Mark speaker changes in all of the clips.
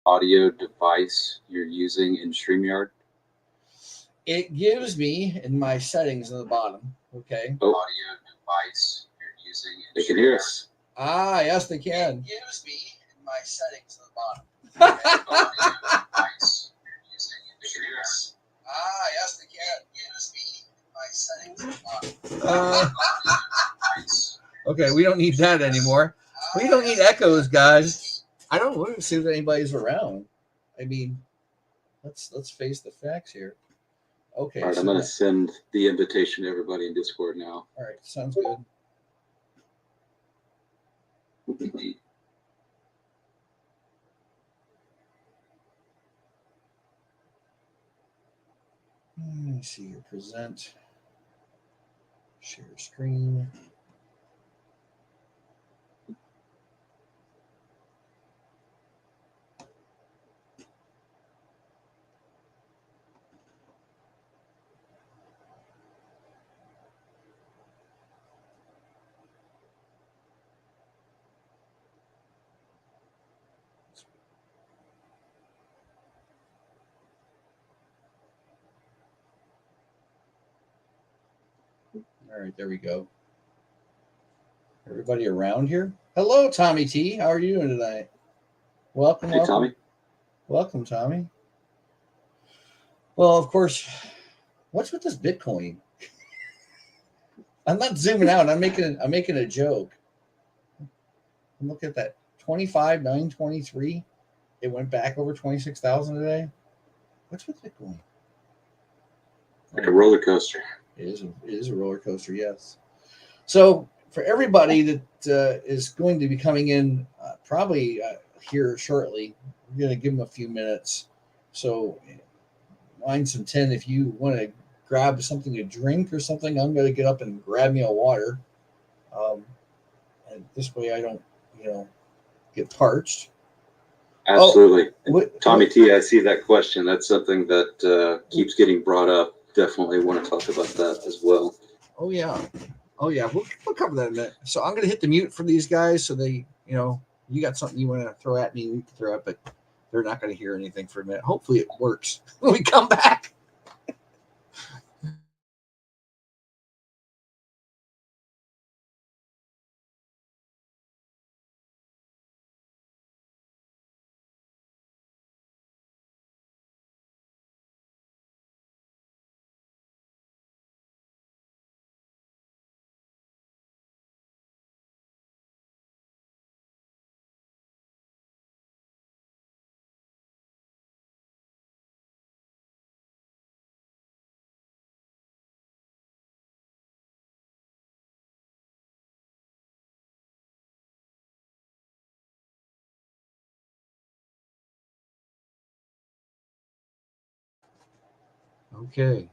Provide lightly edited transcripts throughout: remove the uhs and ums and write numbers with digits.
Speaker 1: audio device you're using in StreamYard?
Speaker 2: It gives me in my settings in the bottom. Okay.
Speaker 1: Oh. Audio device you're using in They can hear us.
Speaker 2: Ah, yes, they can.
Speaker 3: It gives me in my settings in the bottom.
Speaker 1: Audio device you're using in StreamYard.
Speaker 3: Ah, yes, they can. It gives me in my settings in the bottom.
Speaker 2: Okay, we don't need that anymore. We don't need echoes, guys. I don't want to see if anybody's around. I mean, let's face the facts here. Okay.
Speaker 1: All right, I'm going to send the invitation to everybody in Discord now.
Speaker 2: All right, sounds good. Let me see here. Present. Share screen. All right, there we go. Everybody around here? Hello, Tommy T. How are you doing tonight? Welcome,
Speaker 1: Hey, Tommy.
Speaker 2: Welcome, Tommy. Well, of course, what's with this Bitcoin? I'm not zooming out. I'm making a joke. Look at that. 25,923. It went back over 26,000 today. What's with Bitcoin?
Speaker 1: Like a roller coaster.
Speaker 2: It is a roller coaster, yes. So for everybody that is going to be coming in probably here shortly, we're going to give them a few minutes. So 9 some 10, if you want to grab something to drink or something, I'm going to get up and grab me a water. And this way I don't, get parched.
Speaker 1: Absolutely. Tommy T, I see that question. That's something that keeps getting brought up. Definitely want to talk about that as well.
Speaker 2: Oh yeah. We'll cover that in a minute. So I'm going to hit the mute for these guys so they, you got something you want to throw at me, we can throw it, but they're not going to hear anything for a minute. Hopefully it works when we come back. Okay.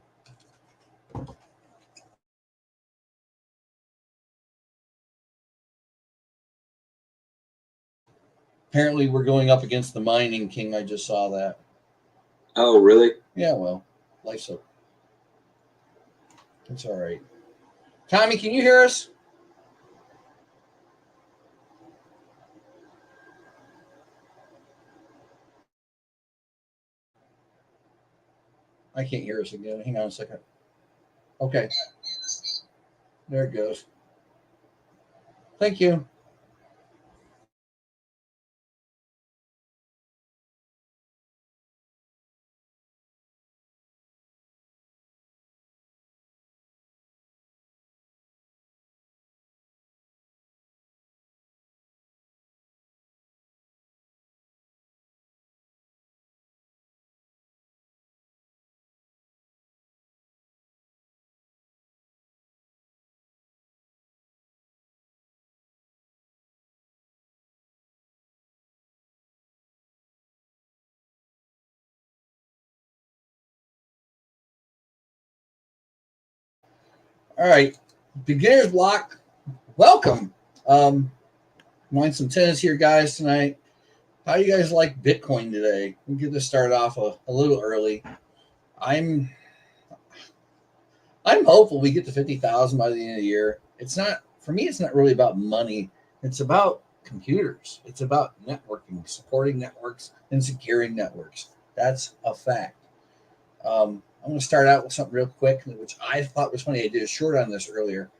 Speaker 2: Apparently we're going up against the mining king. I just saw that.
Speaker 1: Oh, really?
Speaker 2: Yeah, well, life's up. It's all right. Tommy, can you hear us? I can't hear us again. Hang on a second. Okay. There it goes. Thank you. All right. Beginner's block. Welcome. 9 some 10s here, guys, tonight. How do you guys like Bitcoin today? We'll get this started off a little early. I'm hopeful we get to 50,000 by the end of the year. It's not, for me, it's not really about money. It's about computers. It's about networking, supporting networks, and securing networks. That's a fact. I'm going to start out with something real quick, which I thought was funny. I did a short on this earlier.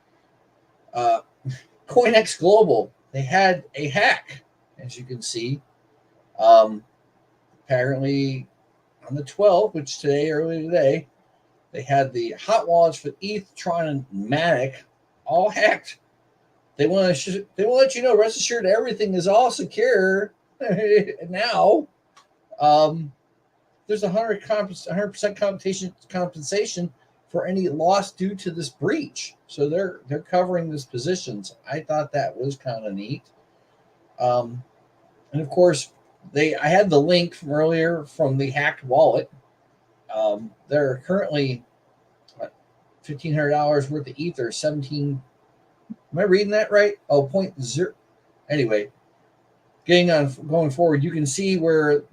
Speaker 2: CoinX Global, they had a hack, as you can see. Apparently on the 12th, which earlier today, they had the hot wallets for ETH, Tron, and Matic all hacked. They want to let you know, rest assured, everything is all secure now. There's 100% compensation for any loss due to this breach. So they're covering these positions. I thought that was kind of neat. And of course, I had the link from earlier from the hacked wallet. They're currently $1,500 worth of Ether, 17. Am I reading that right? Oh, 0.0. Anyway, going forward, you can see where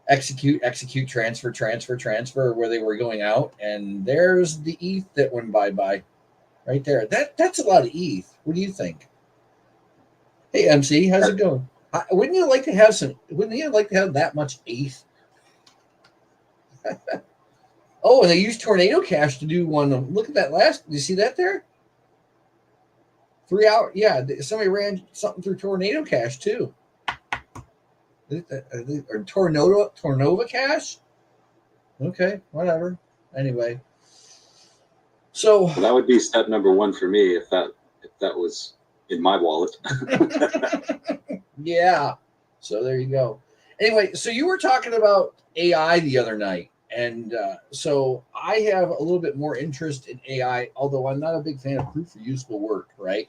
Speaker 2: execute, transfer, where they were going out, and there's the ETH that went bye right there. That's a lot of ETH. What do you think? Hey, MC, how's it going? Wouldn't you like to have that much ETH? Oh, and they used Tornado Cash to do one. Look at that last. Do you see that there? 3 hours. Yeah, somebody ran something through Tornado Cash too. Or Tornova Cash? Okay, whatever. Anyway. So
Speaker 1: well, that would be step number one for me if that was in my wallet.
Speaker 2: Yeah. So there you go. Anyway, so you were talking about AI the other night. And so I have a little bit more interest in AI, although I'm not a big fan of proof for useful work, right?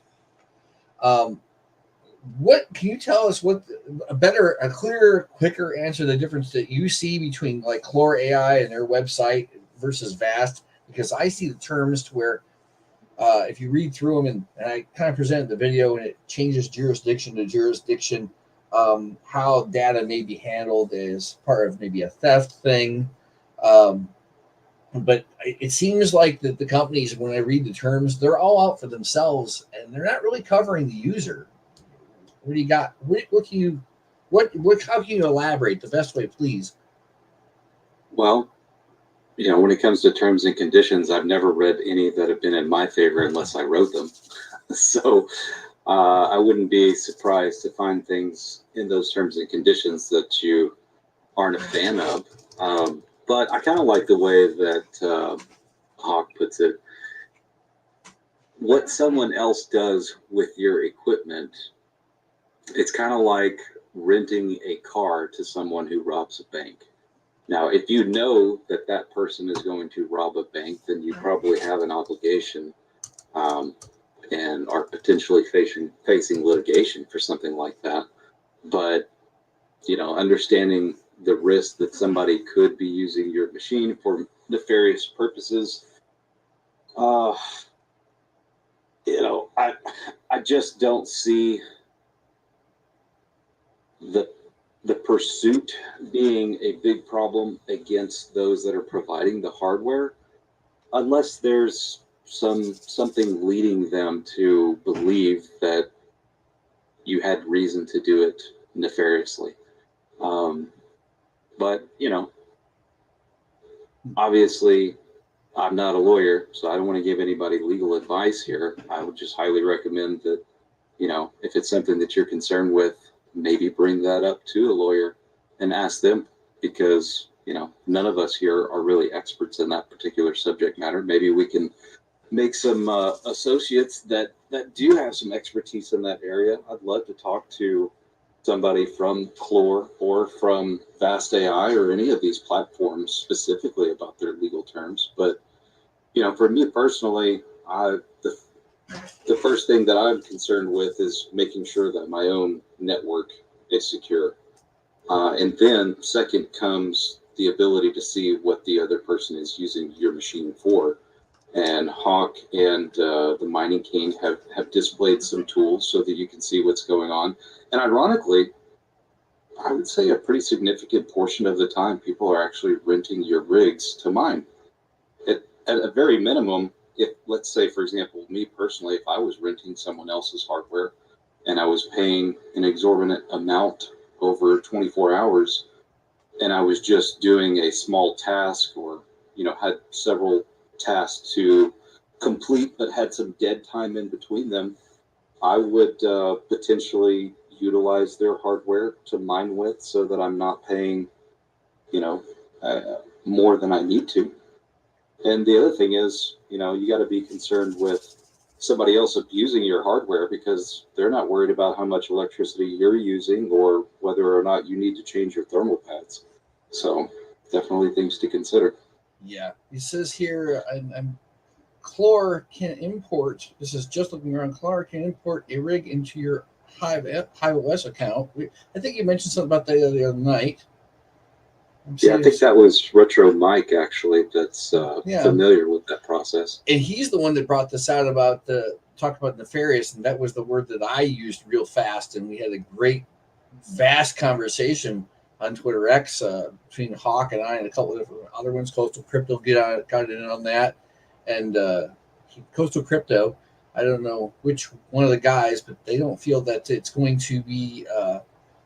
Speaker 2: What can you tell us what a clearer, quicker answer the difference that you see between like Clore AI and their website versus Vast? Because I see the terms to where if you read through them, and I kind of presented the video, and it changes jurisdiction to jurisdiction, how data may be handled as part of maybe a theft thing. But it seems like that the companies, when I read the terms, they're all out for themselves, and they're not really covering the user. What do you got? How can you elaborate the best way, please?
Speaker 1: Well, when it comes to terms and conditions, I've never read any that have been in my favor unless I wrote them. So I wouldn't be surprised to find things in those terms and conditions that you aren't a fan of. But I kind of like the way that Hawk puts it. What someone else does with your equipment, it's kind of like renting a car to someone who robs a bank. Now, if you know that that person is going to rob a bank, then you probably have an obligation and are potentially facing litigation for something like that. But, understanding the risk that somebody could be using your machine for nefarious purposes, I just don't see the pursuit being a big problem against those that are providing the hardware, unless there's something leading them to believe that you had reason to do it nefariously. But obviously I'm not a lawyer, so I don't want to give anybody legal advice here. I would just highly recommend that, if it's something that you're concerned with, maybe bring that up to a lawyer and ask them, because, none of us here are really experts in that particular subject matter. Maybe we can make some associates that do have some expertise in that area. I'd love to talk to somebody from Clore or from Vast AI or any of these platforms specifically about their legal terms. But, for me personally, the first thing that I'm concerned with is making sure that my own network is secure. And then second comes the ability to see what the other person is using your machine for. And Hawk and the Mining King have displayed some tools so that you can see what's going on. And ironically, I would say a pretty significant portion of the time, people are actually renting your rigs to mine. At a very minimum, if, let's say, for example, me personally, if I was renting someone else's hardware, and I was paying an exorbitant amount over 24 hours, and I was just doing a small task, or had several tasks to complete but had some dead time in between them, I would potentially utilize their hardware to mine with, so that I'm not paying you know more than I need to. And the other thing is, you got to be concerned with somebody else abusing your hardware, because they're not worried about how much electricity you're using or whether or not you need to change your thermal pads. So definitely things to consider.
Speaker 2: Yeah, he says here, I'm Chlor can import. This is just looking around. Chlor can import a rig into your Hive OS account. I think you mentioned something about that the other night.
Speaker 1: Yeah, I think that was Retro Mike, actually, that's familiar with that process.
Speaker 2: And he's the one that brought this out about talk about nefarious, and that was the word that I used real fast, and we had a great, vast conversation on Twitter X between Hawk and I and a couple of different other ones. Coastal Crypto got in on that, and Coastal Crypto, I don't know which one of the guys, but they don't feel that it's going to be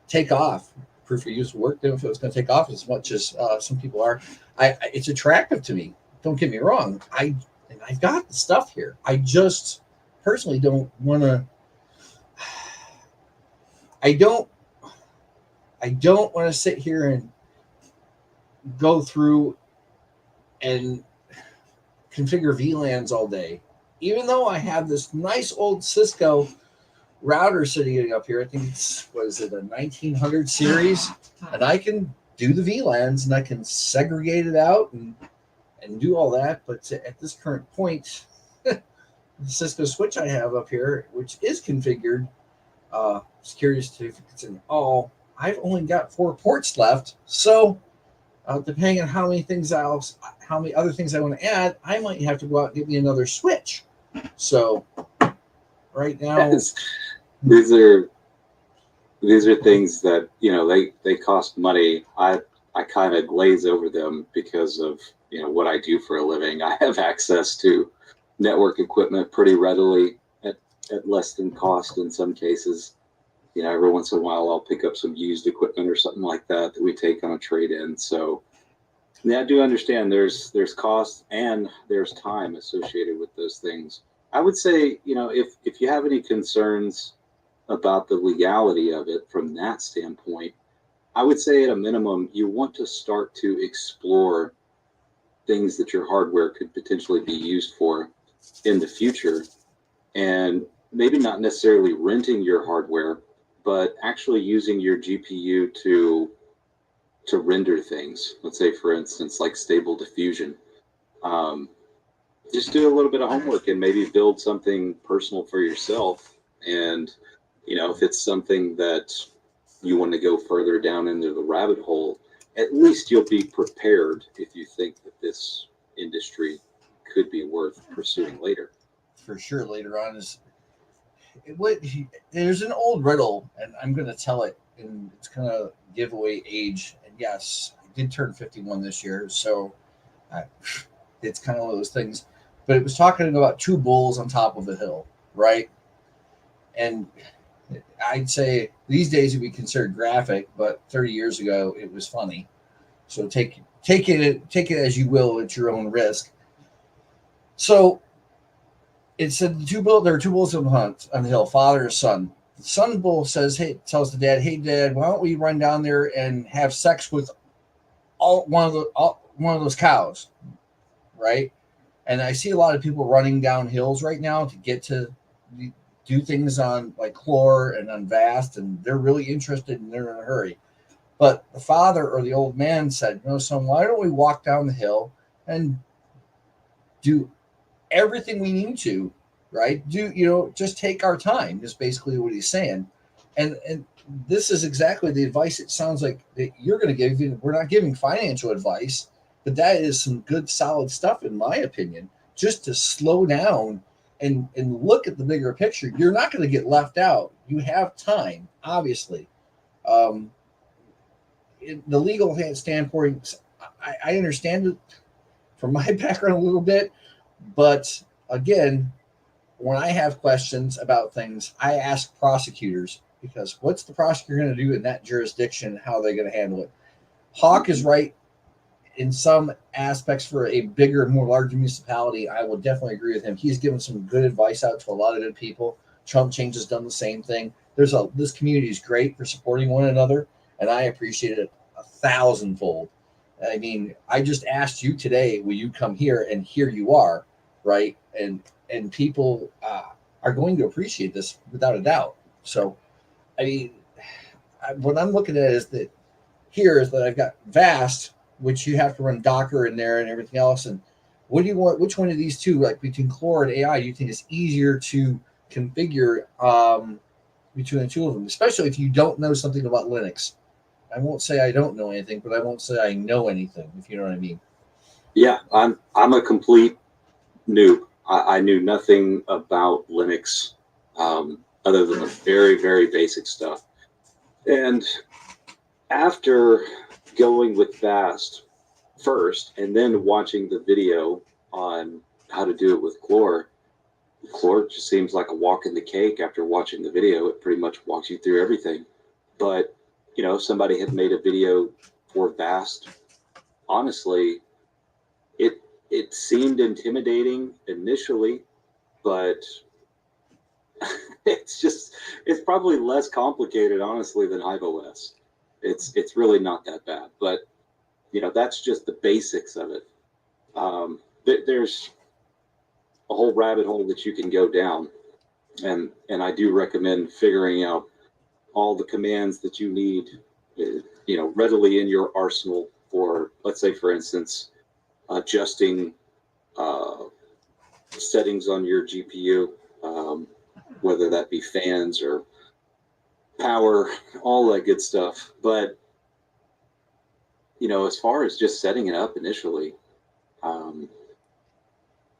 Speaker 2: take off. Proof of use work. They don't feel it's going to take off as much as some people are. It's attractive to me. Don't get me wrong. I've got the stuff here. I just personally don't want to. I don't want to sit here and go through and configure VLANs all day. Even though I have this nice old Cisco router sitting up here, I think it's, was it a 1900 series, and I can do the VLANs and I can segregate it out and do all that. But at this current point, the Cisco switch I have up here, which is configured, just curious to if it's in all. I've only got 4 ports left, so depending on how many other things I want to add, I might have to go out and get me another switch. So right now,
Speaker 1: these are things that they cost money. I kind of glaze over them because of what I do for a living. I have access to network equipment pretty readily at less than cost in some cases. Every once in a while I'll pick up some used equipment or something like that we take on a trade-in. So yeah, I do understand there's cost and there's time associated with those things. I would say, if you have any concerns about the legality of it from that standpoint, I would say at a minimum, you want to start to explore things that your hardware could potentially be used for in the future, and maybe not necessarily renting your hardware, but actually using your GPU to render things. Let's say, for instance, like Stable Diffusion. Just do a little bit of homework and maybe build something personal for yourself. And if it's something that you want to go further down into the rabbit hole, at least you'll be prepared if you think that this industry could be worth pursuing later.
Speaker 2: For sure, later on there's an old riddle, and I'm going to tell it, and it's going to give away age. And yes, I did turn 51 this year, so it's kind of one of those things. But it was talking about 2 bulls on top of a hill, right? And I'd say these days it'd be considered graphic, but 30 years ago it was funny. So take it as you will at your own risk. So it said there are 2 bulls on the hill, father and son. The son bull tells the dad, "Hey Dad, why don't we run down there and have sex with one of those cows?" Right? And I see a lot of people running down hills right now to get to do things on like Chlor and on Vast, and they're really interested and they're in a hurry. But the father or the old man said, "No, son, why don't we walk down the hill and do everything we need to, right? Just take our time," is basically what he's saying. And this is exactly the advice it sounds like that you're going to give. We're not giving financial advice, but that is some good, solid stuff, in my opinion, just to slow down and look at the bigger picture. You're not going to get left out. You have time, obviously. The legal standpoint, I understand it from my background a little bit, but again, when I have questions about things, I ask prosecutors, because what's the prosecutor going to do in that jurisdiction? How are they going to handle it? Hawk is right in some aspects for a bigger, more larger municipality. I will definitely agree with him. He's given some good advice out to a lot of good people. Trump Change has done the same thing. This community is great for supporting one another, and I appreciate it 1,000-fold. I mean, I just asked you today, will you come here? And here you are, right? And people are going to appreciate this without a doubt. So, I mean, what I'm looking at is that I've got Vast, which you have to run Docker in there and everything else. And what do you want? Which one of these two, like between Core and AI, do you think is easier to configure between the two of them, especially if you don't know something about Linux? I won't say I don't know anything, but I won't say I know anything, if you know what I mean.
Speaker 1: Yeah, I'm a complete noob. I knew nothing about Linux other than the very, very basic stuff. And after going with Vast first and then watching the video on how to do it with Chlor just seems like a walk in the cake. After watching the video, it pretty much walks you through everything. But, you know, somebody had made a video for Vast. Honestly, it seemed intimidating initially, but it's probably less complicated, honestly, than HiveOS. It's really not that bad, but you know, that's just the basics of it. There's a whole rabbit hole that you can go down, and I do recommend figuring out all the commands that you need, you know, readily in your arsenal for, let's say, for instance, adjusting settings on your GPU, whether that be fans or power, all that good stuff. But, you know, as far as just setting it up initially,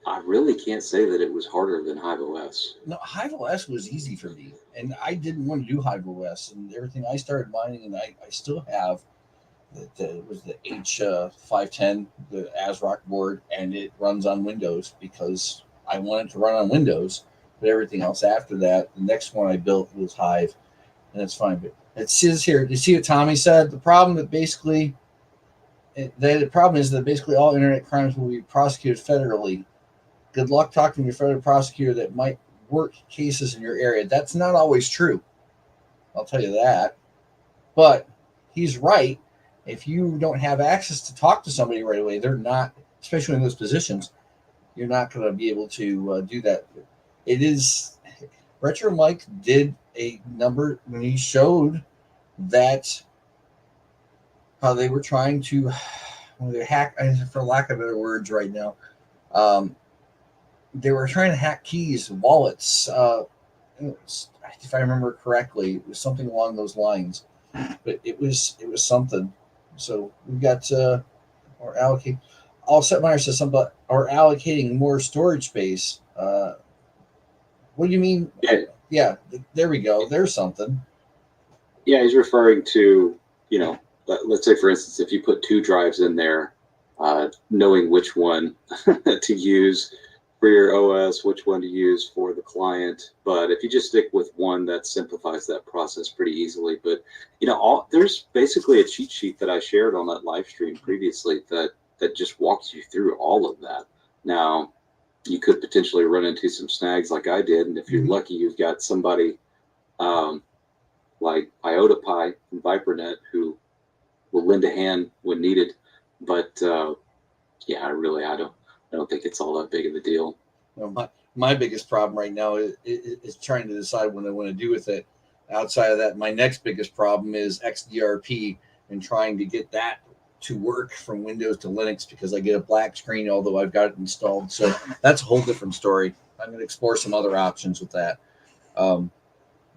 Speaker 1: I really can't say that it was harder than HiveOS.
Speaker 2: No, HiveOS was easy for me, and I didn't want to do HiveOS and everything. I started mining, and I still have it was the H510, the ASRock board, and it runs on Windows because I wanted to run on Windows. But everything else after that, the next one I built was Hive, and it's fine. But it says here, you see what Tommy said? The problem is that basically all internet crimes will be prosecuted federally. Good luck talking to your federal prosecutor that might work cases in your area. That's not always true. I'll tell you that. But he's right. If you don't have access to talk to somebody right away, they're not, especially in those positions, you're not going to be able to do that. It is, Retro Mike did a number when he showed that how they were trying to hack, for lack of better words right now, they were trying to hack keys, wallets. If I remember correctly, it was something along those lines. But it was something. So we've got or allocate. Allset Miner says something about or allocating more storage space. What do you mean? Yeah, there we go. There's something.
Speaker 1: Yeah, he's referring to, you know, let's say, for instance, if you put 2 drives in there, knowing which one to use for your OS, which one to use for the client. But if you just stick with one, that simplifies that process pretty easily. But, you know, there's basically a cheat sheet that I shared on that live stream previously that just walks you through all of that. Now, you could potentially run into some snags like I did. And if you're lucky, you've got somebody like IotaPi and ViperNet who will lend a hand when needed. But yeah, I don't think it's all that big of a deal.
Speaker 2: Well, my biggest problem right now is trying to decide what I want to do with it. Outside of that, my next biggest problem is XDRP and trying to get that to work from Windows to Linux because I get a black screen, although I've got it installed. So that's a whole different story. I'm going to explore some other options with that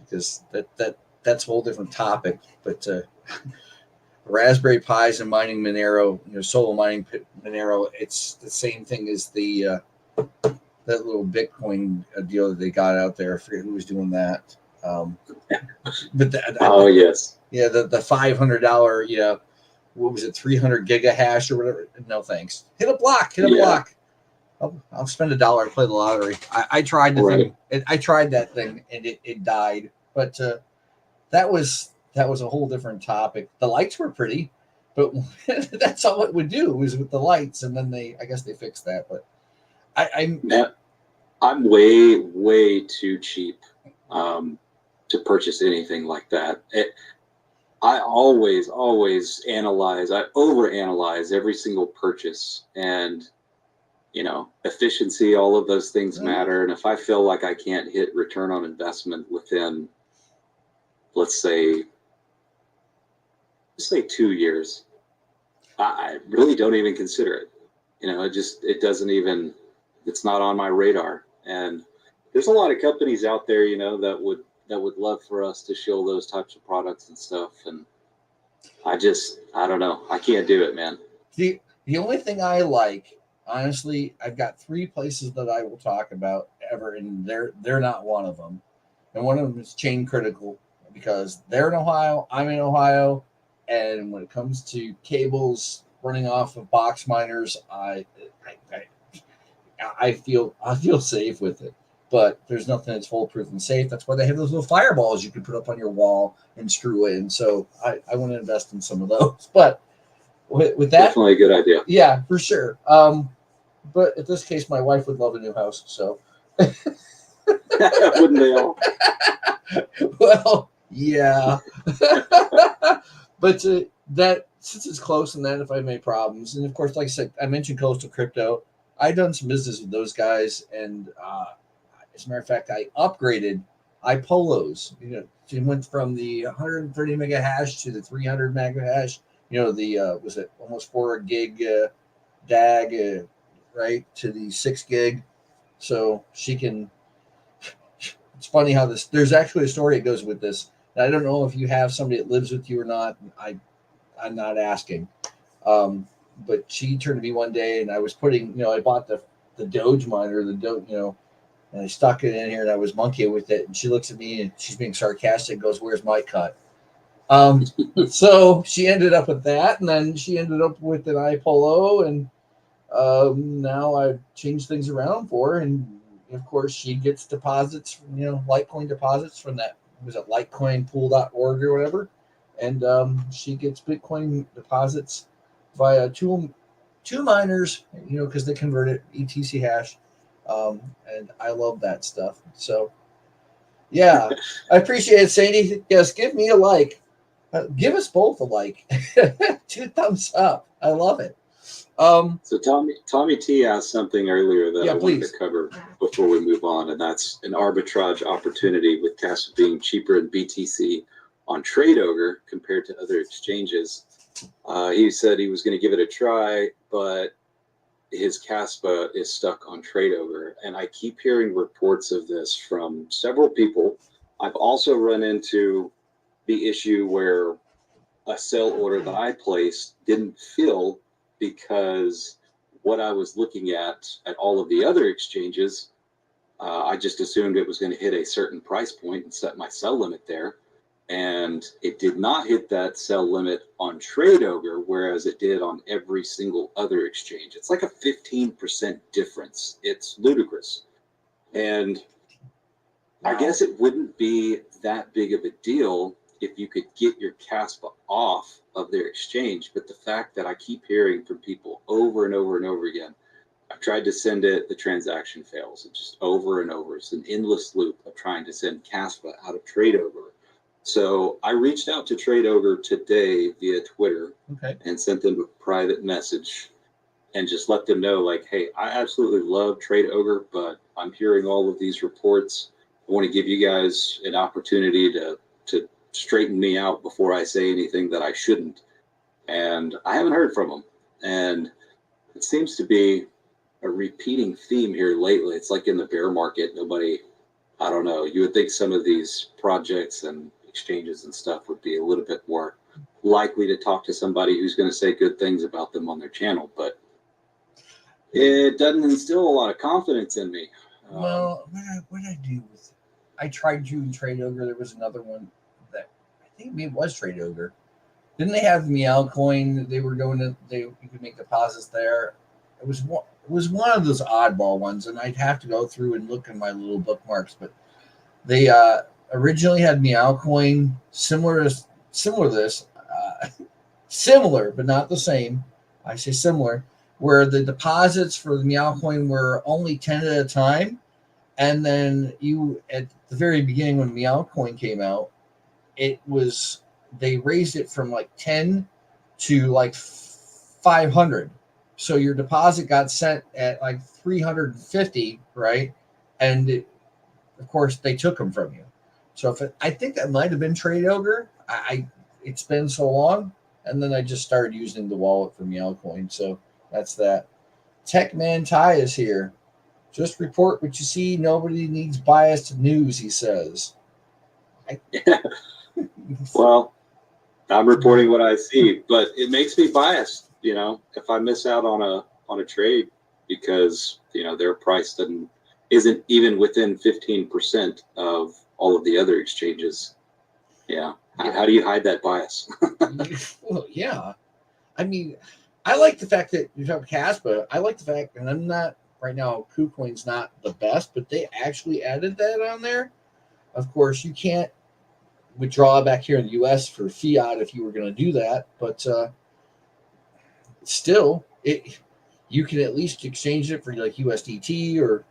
Speaker 2: because that's a whole different topic. But Raspberry Pis and mining Monero, solo mining Monero, it's the same thing as the that little Bitcoin deal that they got out there. I forget who was doing that. But
Speaker 1: yes,
Speaker 2: yeah, the $500, what was it, 300 gigahash or whatever? No thanks. Hit a block. I'll spend $1 to play the lottery. I tried the
Speaker 1: Right.
Speaker 2: thing. I tried that thing and it died. But that was a whole different topic. The lights were pretty, but that's all it would do was with the lights. And then I guess they fixed that. But
Speaker 1: I'm way too cheap to purchase anything like that. I always analyze. I overanalyze every single purchase, and efficiency. All of those things matter. And if I feel like I can't hit return on investment within, let's say 2 years, I really don't even consider it. It doesn't even. It's not on my radar. And there's a lot of companies out there, that would love for us to show those types of products and stuff. And I don't know. I can't do it, man.
Speaker 2: The only thing I like, honestly, I've got 3 places that I will talk about ever, and they're not one of them. And one of them is Chain Critical, because they're in Ohio, I'm in Ohio, and when it comes to cables running off of box miners, I feel safe with it. But there's nothing that's foolproof and safe. That's why they have those little fireballs you can put up on your wall and screw in. So I want to invest in some of those. But with that,
Speaker 1: definitely a good idea.
Speaker 2: Yeah, for sure. But in this case, my wife would love a new house. So
Speaker 1: wouldn't they all?
Speaker 2: Well, yeah. But that, since it's close, and then if I have any problems, and of course, like I said, I mentioned Coastal Crypto. I've done some business with those guys, and as a matter of fact, I upgraded iPolos. It went from the 130 mega hash to the 300 mega hash. The was it almost 4 gig DAG, right, to the 6 gig. So she can. It's funny how there's actually a story that goes with this. And I don't know if you have somebody that lives with you or not. I'm not asking. But she turned to me one day, and I was putting, I bought the Doge miner, and I stuck it in here, and I was monkeying with it. And she looks at me, and she's being sarcastic, goes, "Where's my cut?" So she ended up with that, and then she ended up with an iPolo, and now I've changed things around for her, and of course she gets deposits, Litecoin deposits from that. Was it litecoinpool.org or whatever? And she gets Bitcoin deposits via two miners, because they convert it ETC hash, and I love that stuff. So, yeah, I appreciate it, Sadie. Yes, give me a like. Give us both a like. 2 thumbs up. I love it.
Speaker 1: So Tommy T asked something earlier that I wanted to cover before we move on, and that's an arbitrage opportunity with Caspa being cheaper in BTC on TradeOgre compared to other exchanges. He said he was going to give it a try, but his Caspa is stuck on TradeOgre, and I keep hearing reports of this from several people. I've also run into the issue where a sell order that I placed didn't fill because what I was looking at all of the other exchanges, I just assumed it was going to hit a certain price point and set my sell limit there. And it did not hit that sell limit on TradeOgre, whereas it did on every single other exchange. It's like a 15% difference. It's ludicrous. And I guess it wouldn't be that big of a deal if you could get your Caspa off of their exchange. But the fact that I keep hearing from people over and over and over again, I've tried to send it, the transaction fails. It's just over and over. It's an endless loop of trying to send Caspa out of TradeOgre. So I reached out to TradeOgre today via Twitter and sent them a private message and just let them know, like, hey, I absolutely love TradeOgre, but I'm hearing all of these reports. I want to give you guys an opportunity to straighten me out before I say anything that I shouldn't. And I haven't heard from them. And it seems to be a repeating theme here lately. It's like in the bear market, I don't know, you would think some of these projects and exchanges and stuff would be a little bit more likely to talk to somebody who's going to say good things about them on their channel, but it doesn't instill a lot of confidence in me.
Speaker 2: Well, what did I do with it? I tried to TradeOgre. There was another one that I think maybe it was TradeOgre. Didn't they have Meow Coin? They were going to, you could make deposits there. it was one of those oddball ones, and I'd have to go through and look in my little bookmarks. But they originally had Meow Coin similar to this, similar but not the same. I say similar, where the deposits for the Meow Coin were only 10 at a time, and then you at the very beginning when Meow Coin came out, they raised it from like 10 to like 500. So your deposit got sent at like 350, right? And of course they took them from you. So I think that might have been Trade Ogre. It's been so long, and then I just started using the wallet for Meow Coin. So that's that. Techman Ty is here. Just report what you see. Nobody needs biased news, he says.
Speaker 1: Well, I'm reporting what I see, but it makes me biased, if I miss out on a trade because, their price isn't even within 15% of all of the other exchanges. Yeah. How do you hide that bias?
Speaker 2: Well, yeah. I mean, I like the fact that you have Caspa. I like the fact, and I'm not right now, KuCoin's not the best, but they actually added that on there. Of course, you can't withdraw back here in the US for fiat if you were going to do that, but still, you can at least exchange it for like USDT or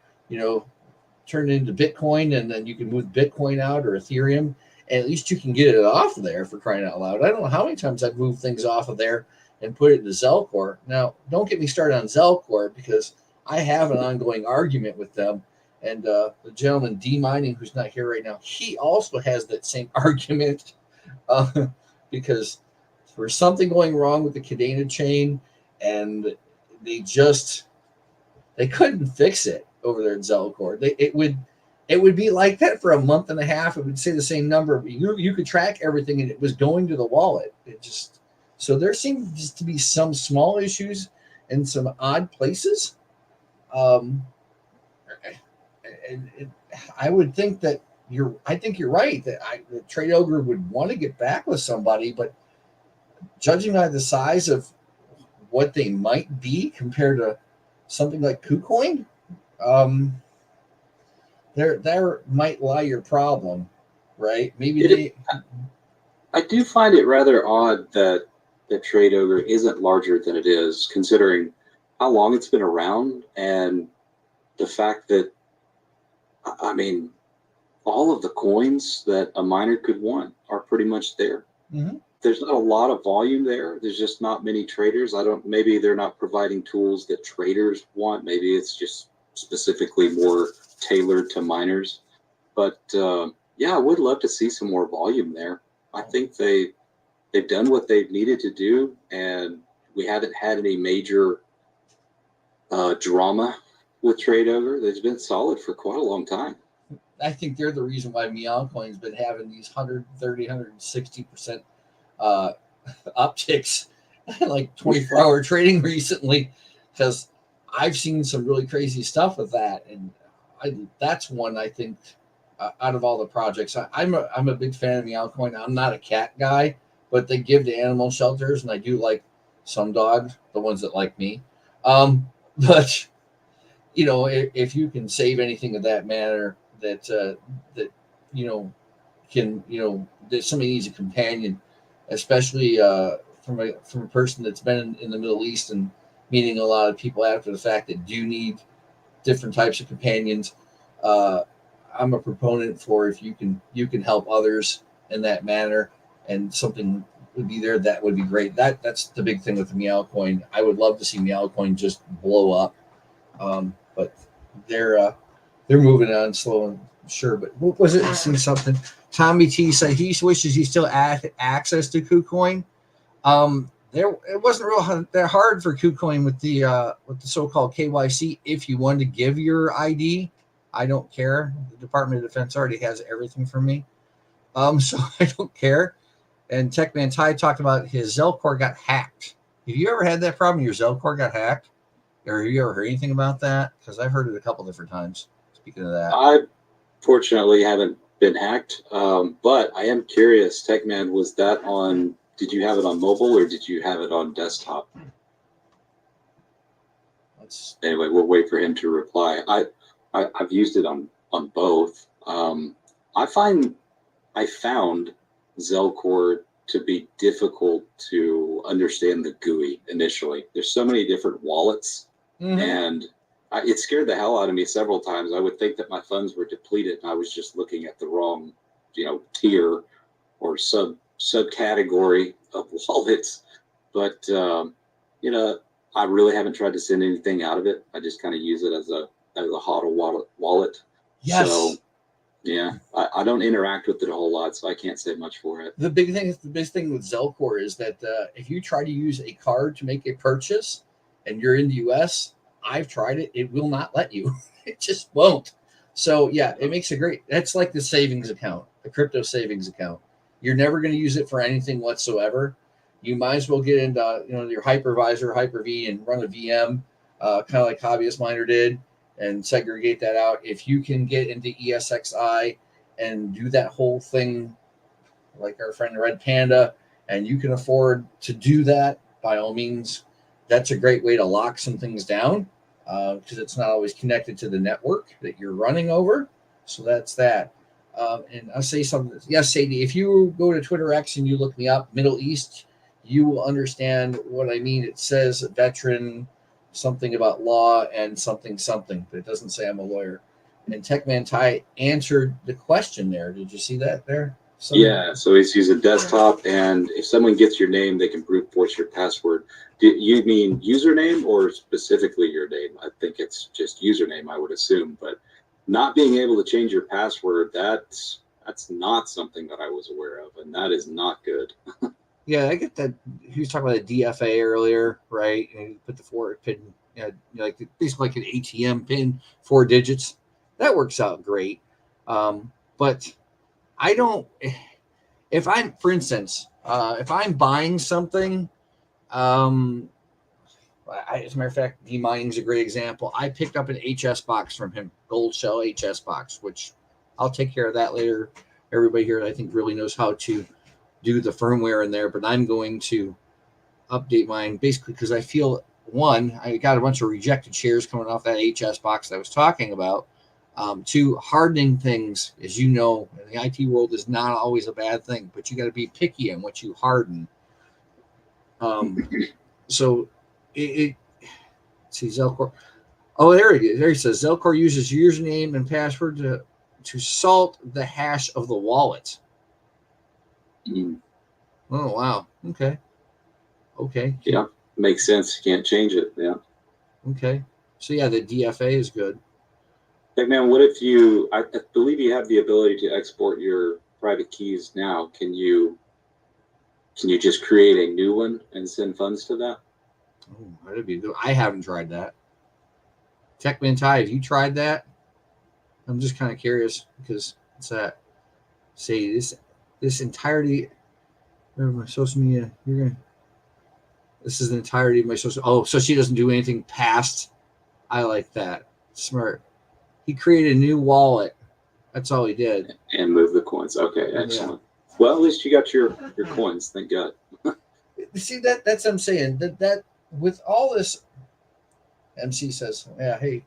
Speaker 2: turn it into Bitcoin, and then you can move Bitcoin out or Ethereum, and at least you can get it off of there, for crying out loud. I don't know how many times I've moved things off of there and put it into Zelcore. Now, don't get me started on Zelcore because I have an ongoing argument with them. And the gentleman D Mining, who's not here right now, he also has that same argument because there was something going wrong with the Cadena chain, and they couldn't fix it over there at Zelcore. It would be like that for a month and a half. It would say the same number. But you could track everything, and it was going to the wallet. So there seems to be some small issues in some odd places. I would think that I think you're right that the Trade Ogre would want to get back with somebody, but judging by the size of what they might be compared to something like KuCoin, there might lie your problem, right? Maybe
Speaker 1: I do find it rather odd that the Trade Ogre isn't larger than it is, considering how long it's been around and the fact that, I mean, all of the coins that a miner could want are pretty much there.
Speaker 2: Mm-hmm.
Speaker 1: There's not a lot of volume there. There's just not many traders. Maybe they're not providing tools that traders want. Maybe it's just specifically more tailored to miners. But I would love to see some more volume there. I think they've done what they've needed to do, and we haven't had any major drama with Trade Ogre. They've been solid for quite a long time.
Speaker 2: I think they're the reason why Meow Coin's been having these 130, 160% upticks, like 24-hour trading recently, because I've seen some really crazy stuff with that, and that's one I think out of all the projects. I'm a big fan of Meow Coin. I'm not a cat guy, but they give to animal shelters, and I do like some dogs, the ones that like me. But if you can save anything of that manner, that that somebody needs a companion, especially from a person that's been in the Middle East and meeting a lot of people after the fact that do need different types of companions. I'm a proponent for if you can help others in that manner, and something would be there, that would be great. That's the big thing with the Meow Coin. I would love to see Meow Coin just blow up, but they're moving on slow and sure. But what was it? Seeing something. Tommy T said he wishes he still had access to KuCoin. It wasn't real that hard for KuCoin with the so-called KYC. If you wanted to give your ID, I don't care. The Department of Defense already has everything for me, so I don't care. And Techman Ty talked about his Zelcore got hacked. Have you ever had that problem? Your Zelcore got hacked, or have you ever heard anything about that? Because I've heard it a couple different times. Speaking of that,
Speaker 1: I fortunately haven't been hacked, but I am curious. Techman, was that on? Did you have it on mobile or did you have it on desktop? Anyway, we'll wait for him to reply. I've used it on both. I found Zelcore to be difficult to understand the GUI initially. There's so many different wallets, and it scared the hell out of me several times. I would think that my funds were depleted, and I was just looking at the wrong, tier or subcategory of wallets. But I really haven't tried to send anything out of it. I just kind of use it as a HODL wallet.
Speaker 2: Yes.
Speaker 1: So yeah, I don't interact with it a whole lot, so I can't say much for it.
Speaker 2: The big thing with Zelcore is that if you try to use a card to make a purchase and you're in the US, I've tried it. It will not let you. It just won't. So yeah, it makes that's like the savings account, the crypto savings account. You're never going to use it for anything whatsoever. You might as well get into your hypervisor, Hyper-V, and run a VM, kind of like Hobbyist Miner did, and segregate that out. If you can get into ESXi and do that whole thing like our friend Red Panda, and you can afford to do that, by all means, that's a great way to lock some things down because it's not always connected to the network that you're running over. So that's that. And I'll say something. Yes, Sadie, if you go to Twitter X and you look me up, Middle East, you will understand what I mean. It says veteran, something about law, and something, but it doesn't say I'm a lawyer. And Techman Ty answered the question there. Did you see that there?
Speaker 1: Yeah, so he's using desktop, and if someone gets your name, they can brute force your password. Do you mean username or specifically your name? I think it's just username, I would assume, but not being able to change your password, that's not something that I was aware of, and that is not good.
Speaker 2: Yeah, I get that. He was talking about a DFA earlier, right? And you put the 4 pin, like basically like an ATM pin, 4 digits. That works out great. But I don't. If I'm, for instance, if I'm buying something, as a matter of fact, D-mining is a great example. I picked up an HS box from him, Goldshell HS box, which I'll take care of that later. Everybody here, I think, really knows how to do the firmware in there, but I'm going to update mine basically because I feel, one, I got a bunch of rejected shares coming off that HS box that I was talking about. 2, hardening things, as you know, in the IT world is not always a bad thing, but you got to be picky on what you harden. So it see Zelcore. Oh, there it is. There he says Zelcore uses username and password to salt the hash of the wallet. Oh wow. Okay.
Speaker 1: Yeah, makes sense. You can't change it. Yeah.
Speaker 2: Okay. So yeah, the DFA is good.
Speaker 1: Hey man, what if you? I believe you have the ability to export your private keys now. Can you just create a new one and send funds to that?
Speaker 2: Oh, that'd be good. I haven't tried that. Techman Ty, have you tried that? I'm just kind of curious because it's that. Say this entirety of my social media. This is the entirety of my social. Oh, so she doesn't do anything past. I like that. Smart. He created a new wallet. That's all he did.
Speaker 1: And move the coins. Okay, excellent. Yeah. Well, at least you got your coins. Thank God.
Speaker 2: See that's what I'm saying. That with all this, MC says, yeah, hey.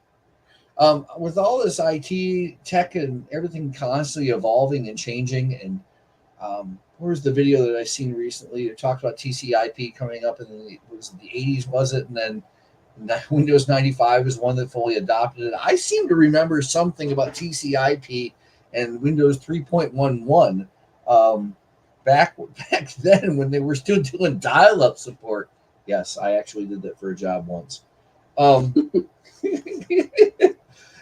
Speaker 2: With all this IT tech and everything constantly evolving and changing, and where's the video that I seen recently? It talked about TCP coming up in the 80s, was it? And then Windows 95 is one that fully adopted it. I seem to remember something about TCP and Windows 3.11 back then when they were still doing dial-up support. Yes, I actually did that for a job once.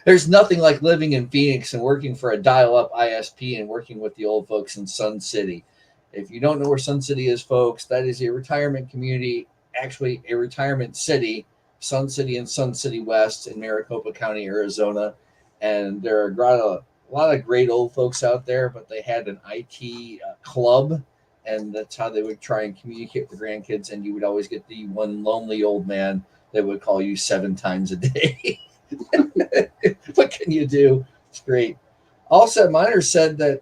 Speaker 2: There's nothing like living in Phoenix and working for a dial-up ISP and working with the old folks in Sun City. If you don't know where Sun City is, folks, that is a retirement community, actually a retirement city, Sun City and Sun City West in Maricopa County, Arizona. And there are a lot of great old folks out there, but they had an IT club, and that's how they would try and communicate with the grandkids. And you would always get the one lonely old man that would call you 7 times a day. What can you do? It's great. Also, Miner said that,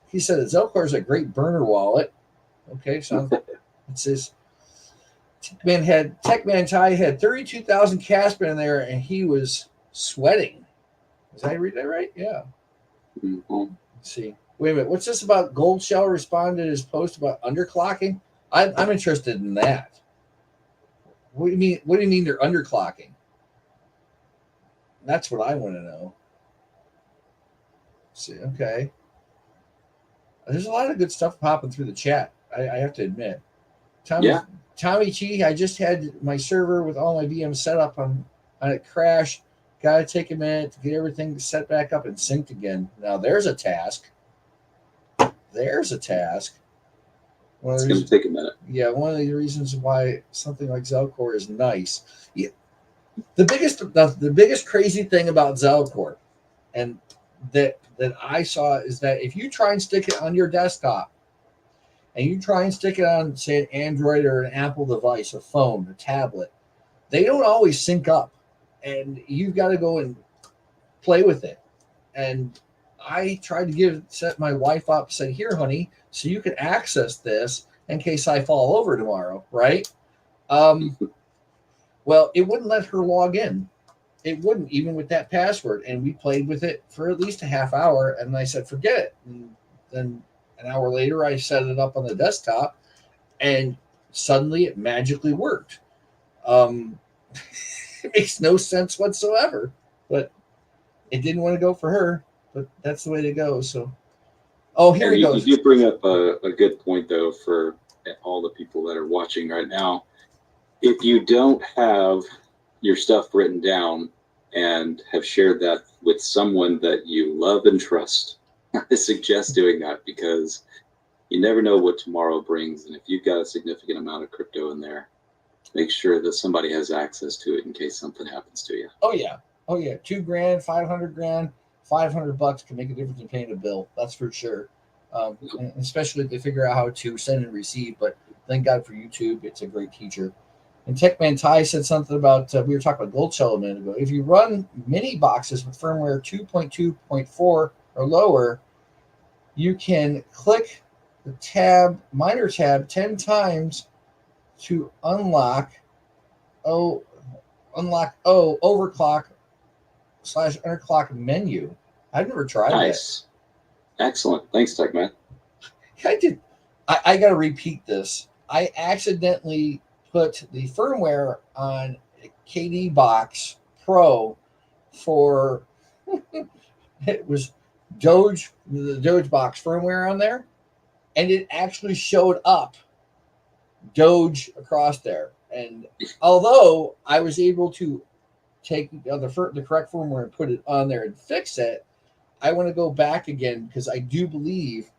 Speaker 2: he said that Zelcore is a great burner wallet. Okay, so it says Techman Ty had 32,000 Casper in there, and he was sweating. Did I read that right? Yeah.
Speaker 1: Mm-hmm.
Speaker 2: Let's see. Wait a minute. What's this about? Goldshell responded to his post about underclocking. I'm interested in that. What do you mean? What do you mean they're underclocking? That's what I want to know. Let's see. Okay. There's a lot of good stuff popping through the chat. I have to admit. Tommy Chi, I just had my server with all my VMs set up on it crash. Got to take a minute to get everything set back up and synced again. Now there's a task. It's
Speaker 1: going to take a minute.
Speaker 2: Yeah, one of the reasons why something like Zelcore is nice. Yeah, the biggest crazy thing about Zelcore, and that I saw, is that if you try and stick it on your desktop, and you try and stick it on, say, an Android or an Apple device, a phone, a tablet, they don't always sync up, and you've got to go and play with it. And I tried to set my wife up, said, "Here, honey, so you can access this in case I fall over tomorrow," right? Well, it wouldn't let her log in. It wouldn't, even with that password. And we played with it for at least a half hour, and I said, "Forget it." And then an hour later, I set it up on the desktop, and suddenly it magically worked. It makes no sense whatsoever, but it didn't want to go for her. But that's the way to go. So, here it goes.
Speaker 1: You do bring up a good point, though, for all the people that are watching right now. If you don't have your stuff written down and have shared that with someone that you love and trust, I suggest doing that, because you never know what tomorrow brings. And if you've got a significant amount of crypto in there, make sure that somebody has access to it in case something happens to you.
Speaker 2: Oh yeah. $2,000, 500 grand, $500 can make a difference in paying a bill. That's for sure. And especially if they figure out how to send and receive. But thank God for YouTube. It's a great teacher. And Techman Ty said something about, we were talking about Goldshell a minute ago. If you run mini boxes with firmware 2.2.4 or lower, you can click the miner tab 10 times to unlock overclock /underclock menu. I've never tried
Speaker 1: Nice. That. Excellent. Thanks, Techman.
Speaker 2: I did. I got to repeat this. I accidentally put the firmware on KD Box Pro for it was the Doge Box firmware on there, and it actually showed up Doge across there. And although I was able to take the correct firmware and put it on there and fix it, I want to go back again, because I do believe,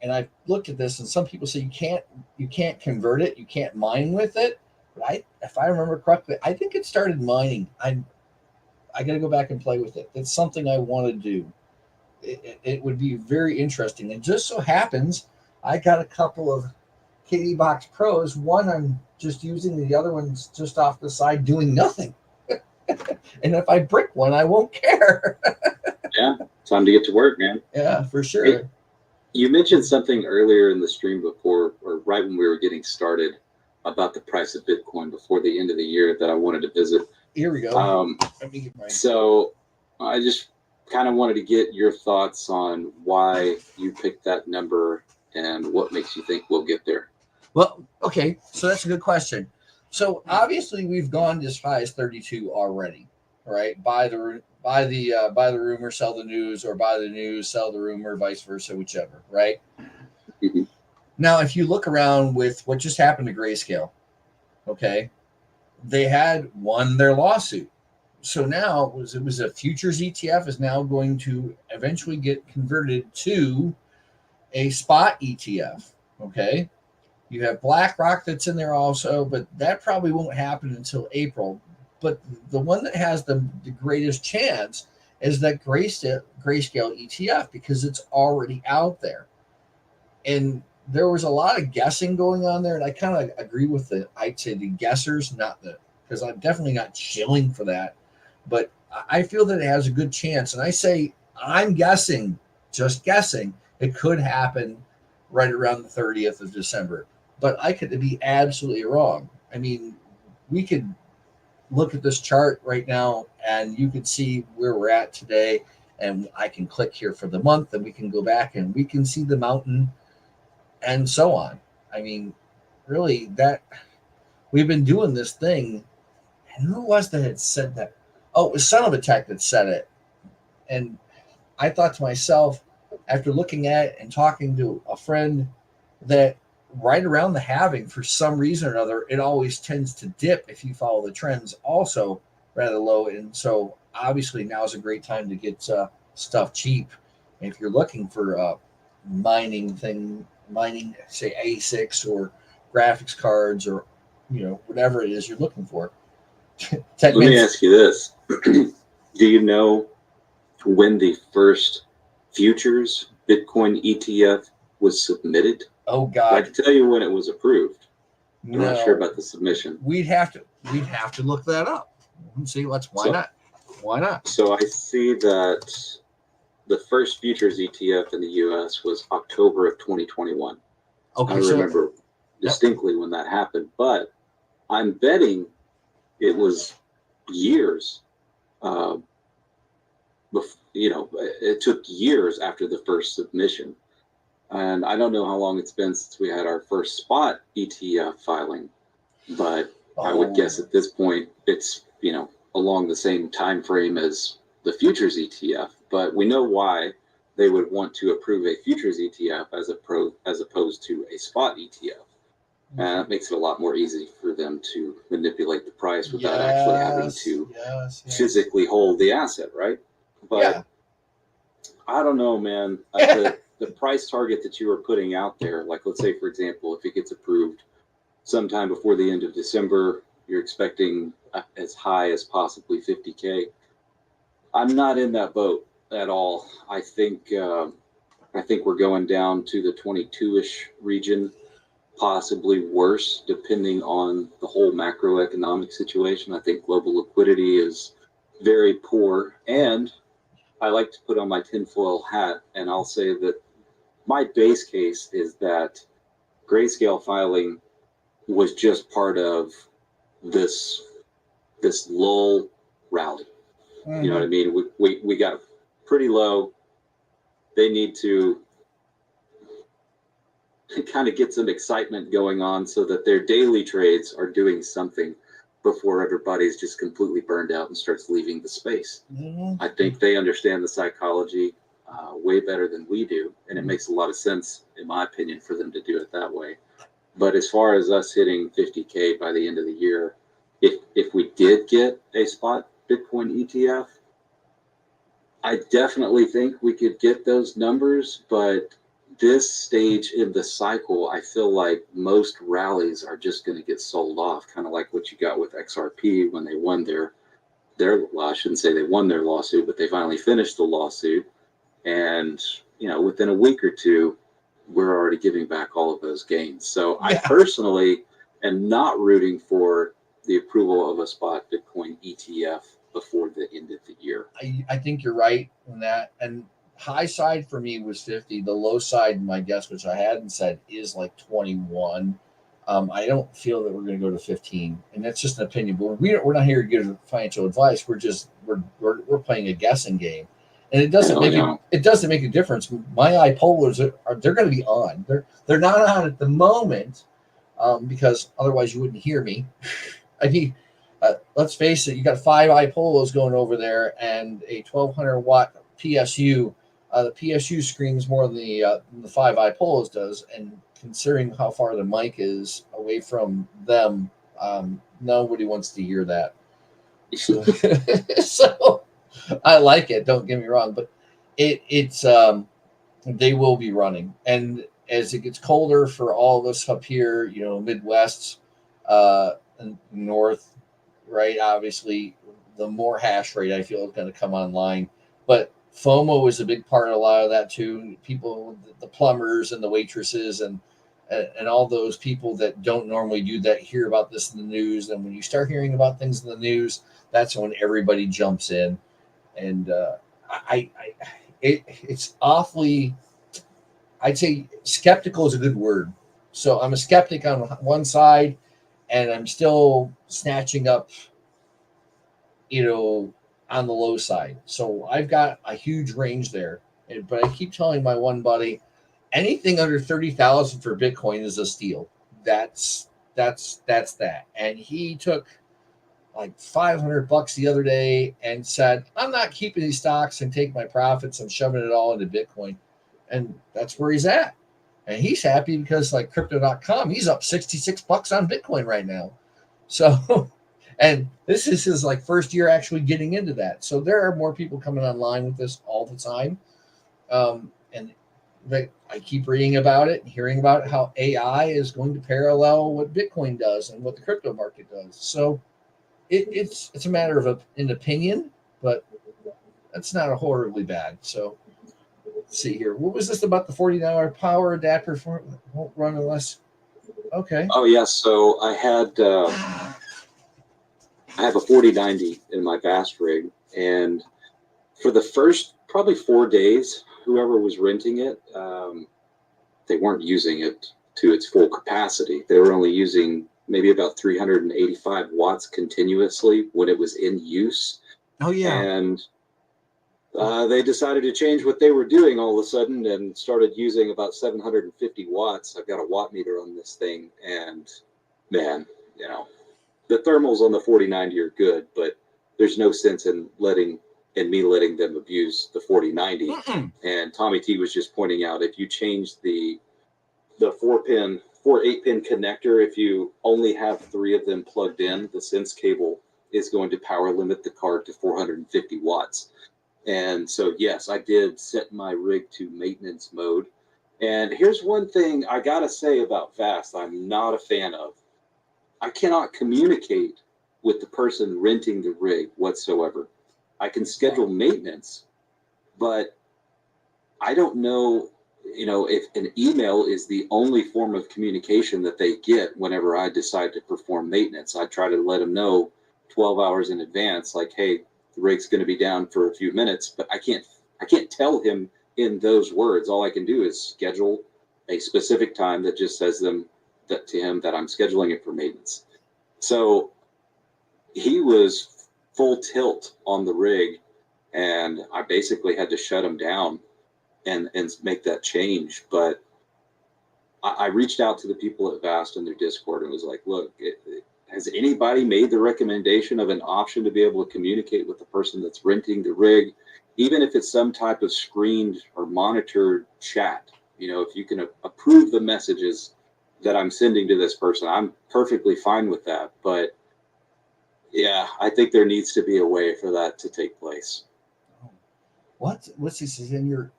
Speaker 2: and I've looked at this, and some people say you can't convert it, you can't mine with it. But if I remember correctly, I think it started mining. I got to go back and play with it. It's something I want to do. It would be very interesting. And just so happens, I got a couple of KD Box Pros. One I'm just using, the other one's just off the side doing nothing. And if I brick one, I won't care.
Speaker 1: Yeah, time to get to work, man.
Speaker 2: Yeah, for sure.
Speaker 1: Hey, you mentioned something earlier in the stream before, or right when we were getting started, about the price of Bitcoin before the end of the year that I wanted to visit.
Speaker 2: Here we go. Let me get mine.
Speaker 1: So I just kind of wanted to get your thoughts on why you picked that number and what makes you think we'll get there.
Speaker 2: Well, okay, so that's a good question. So obviously we've gone as high as 32 already, right? Buy the rumor, sell the news, or buy the news, sell the rumor, vice versa, whichever, right?
Speaker 1: Mm-hmm.
Speaker 2: Now, if you look around with what just happened to Grayscale, okay, they had won their lawsuit. So now it was a futures ETF is now going to eventually get converted to a spot ETF, okay? You have BlackRock that's in there also, but that probably won't happen until April. But the one that has the greatest chance is that Grayscale ETF, because it's already out there. And there was a lot of guessing going on there, and I kind of agree with I'd say the guessers, because I'm definitely not shilling for that. But I feel that it has a good chance. And I say, I'm guessing, just guessing, it could happen right around the 30th of December. But I could be absolutely wrong. I mean, we could look at this chart right now and you could see where we're at today. And I can click here for the month and we can go back and we can see the mountain and so on. I mean, really, that we've been doing this thing. And who was that had said that? Oh, it was Son of a Tech that said it. And I thought to myself, after looking at it and talking to a friend, that right around the halving, for some reason or another, it always tends to dip if you follow the trends also rather low. And so obviously now is a great time to get stuff cheap. And if you're looking for mining, say ASICs or graphics cards or, whatever it is you're looking for.
Speaker 1: Let me ask you this. Do you know when the first futures Bitcoin ETF was submitted?
Speaker 2: Oh God!
Speaker 1: I can tell you when it was approved. I'm
Speaker 2: No,
Speaker 1: not sure about the submission.
Speaker 2: We'd have to look that up. See, why not? Why not?
Speaker 1: So I see that the first futures ETF in the U.S. was October of 2021.
Speaker 2: Okay,
Speaker 1: I remember distinctly when that happened, but I'm betting it was years. It took years after the first submission. And I don't know how long it's been since we had our first spot ETF filing, but I would guess at this point it's, along the same time frame as the futures ETF. But we know why they would want to approve a futures ETF as opposed to a spot ETF. And it makes it a lot more easy for them to manipulate the price without actually having to physically hold the asset, right? But I don't know, man. The price target that you were putting out there, like let's say, for example, if it gets approved sometime before the end of December, you're expecting as high as possibly 50K. I'm not in that boat at all. I think we're going down to the 22-ish region, possibly worse, depending on the whole macroeconomic situation. I think global liquidity is very poor, and I like to put on my tinfoil hat, and I'll say that my base case is that grayscale filing was just part of this lull rally. You know what I mean? We got pretty low. They need to kind of get some excitement going on so that their daily trades are doing something before everybody's just completely burned out and starts leaving the space. I think they understand the psychology way better than we do, and it makes a lot of sense, in my opinion, for them to do it that way. But as far as us hitting 50K by the end of the year, if we did get a spot Bitcoin ETF, I definitely think we could get those numbers, but this stage in the cycle, I feel like most rallies are just going to get sold off, kind of like what you got with XRP when they won their well, I shouldn't say they won their lawsuit, but they finally finished the lawsuit. And, within a week or two, we're already giving back all of those gains. So I personally am not rooting for the approval of a spot Bitcoin ETF before the end of the year.
Speaker 2: I think you're right on that. And high side for me was 50. The low side, my guess, which I hadn't said, is like 21. I don't feel that we're going to go to 15, and that's just an opinion. But we're not here to give financial advice. We're playing a guessing game, and it doesn't make a difference. My iPolars they're going to be on. They're not on at the moment because otherwise you wouldn't hear me. I mean, let's face it. You got 5 iPolos going over there and a 1200 watt PSU. The PSU screams more than the 5 iPolos does, and considering how far the mic is away from them, nobody wants to hear that. So I like it. Don't get me wrong, but it's they will be running, and as it gets colder for all of us up here, Midwest, and North, right? Obviously, the more hash rate I feel is going to come online, but FOMO is a big part of a lot of that too. People, the plumbers and the waitresses and all those people that don't normally do that hear about this in the news. And when you start hearing about things in the news, that's when everybody jumps in. And it's awfully, I'd say skeptical is a good word. So I'm a skeptic on one side, and I'm still snatching up, on the low side. So I've got a huge range there. But I keep telling my one buddy, anything under 30,000 for Bitcoin is a steal. That's that. And he took like $500 the other day and said, I'm not keeping these stocks and take my profits. I'm shoving it all into Bitcoin. And that's where he's at. And he's happy because like crypto.com, he's up $66 on Bitcoin right now. So, and this is his like first year actually getting into that. So there are more people coming online with this all the time. And I keep reading about it and hearing about how AI is going to parallel what Bitcoin does and what the crypto market does. So it's a matter of an opinion, but that's not a horribly bad. So let's see here. What was this about the $40 power adapter for won't run unless? Okay.
Speaker 1: Oh yes. So I have a 4090 in my Vast rig, and for the first probably 4 days, whoever was renting it, they weren't using it to its full capacity. They were only using maybe about 385 watts continuously when it was in use.
Speaker 2: Oh yeah.
Speaker 1: And they decided to change what they were doing all of a sudden and started using about 750 watts. I've got a watt meter on this thing, and man, the thermals on the 4090 are good, but there's no sense in me letting them abuse the 4090.
Speaker 2: Mm-mm.
Speaker 1: And Tommy T was just pointing out, if you change the 8-pin connector, if you only have 3 of them plugged in, the sense cable is going to power limit the card to 450 watts. And so, yes, I did set my rig to maintenance mode. And here's one thing I got to say about Vast I'm not a fan of. I cannot communicate with the person renting the rig whatsoever. I can schedule maintenance, but I don't know, if an email is the only form of communication that they get whenever I decide to perform maintenance. I try to let them know 12 hours in advance, like, hey, the rig's going to be down for a few minutes, but I can't tell him in those words. All I can do is schedule a specific time that just says to him that I'm scheduling it for maintenance. So he was full tilt on the rig, and I basically had to shut him down and make that change. But I reached out to the people at Vast in their Discord and was like, look, has anybody made the recommendation of an option to be able to communicate with the person that's renting the rig, even if it's some type of screened or monitored chat? If you can approve the messages that I'm sending to this person, I'm perfectly fine with that. But yeah, I think there needs to be a way for that to take place.
Speaker 2: What's this? And you're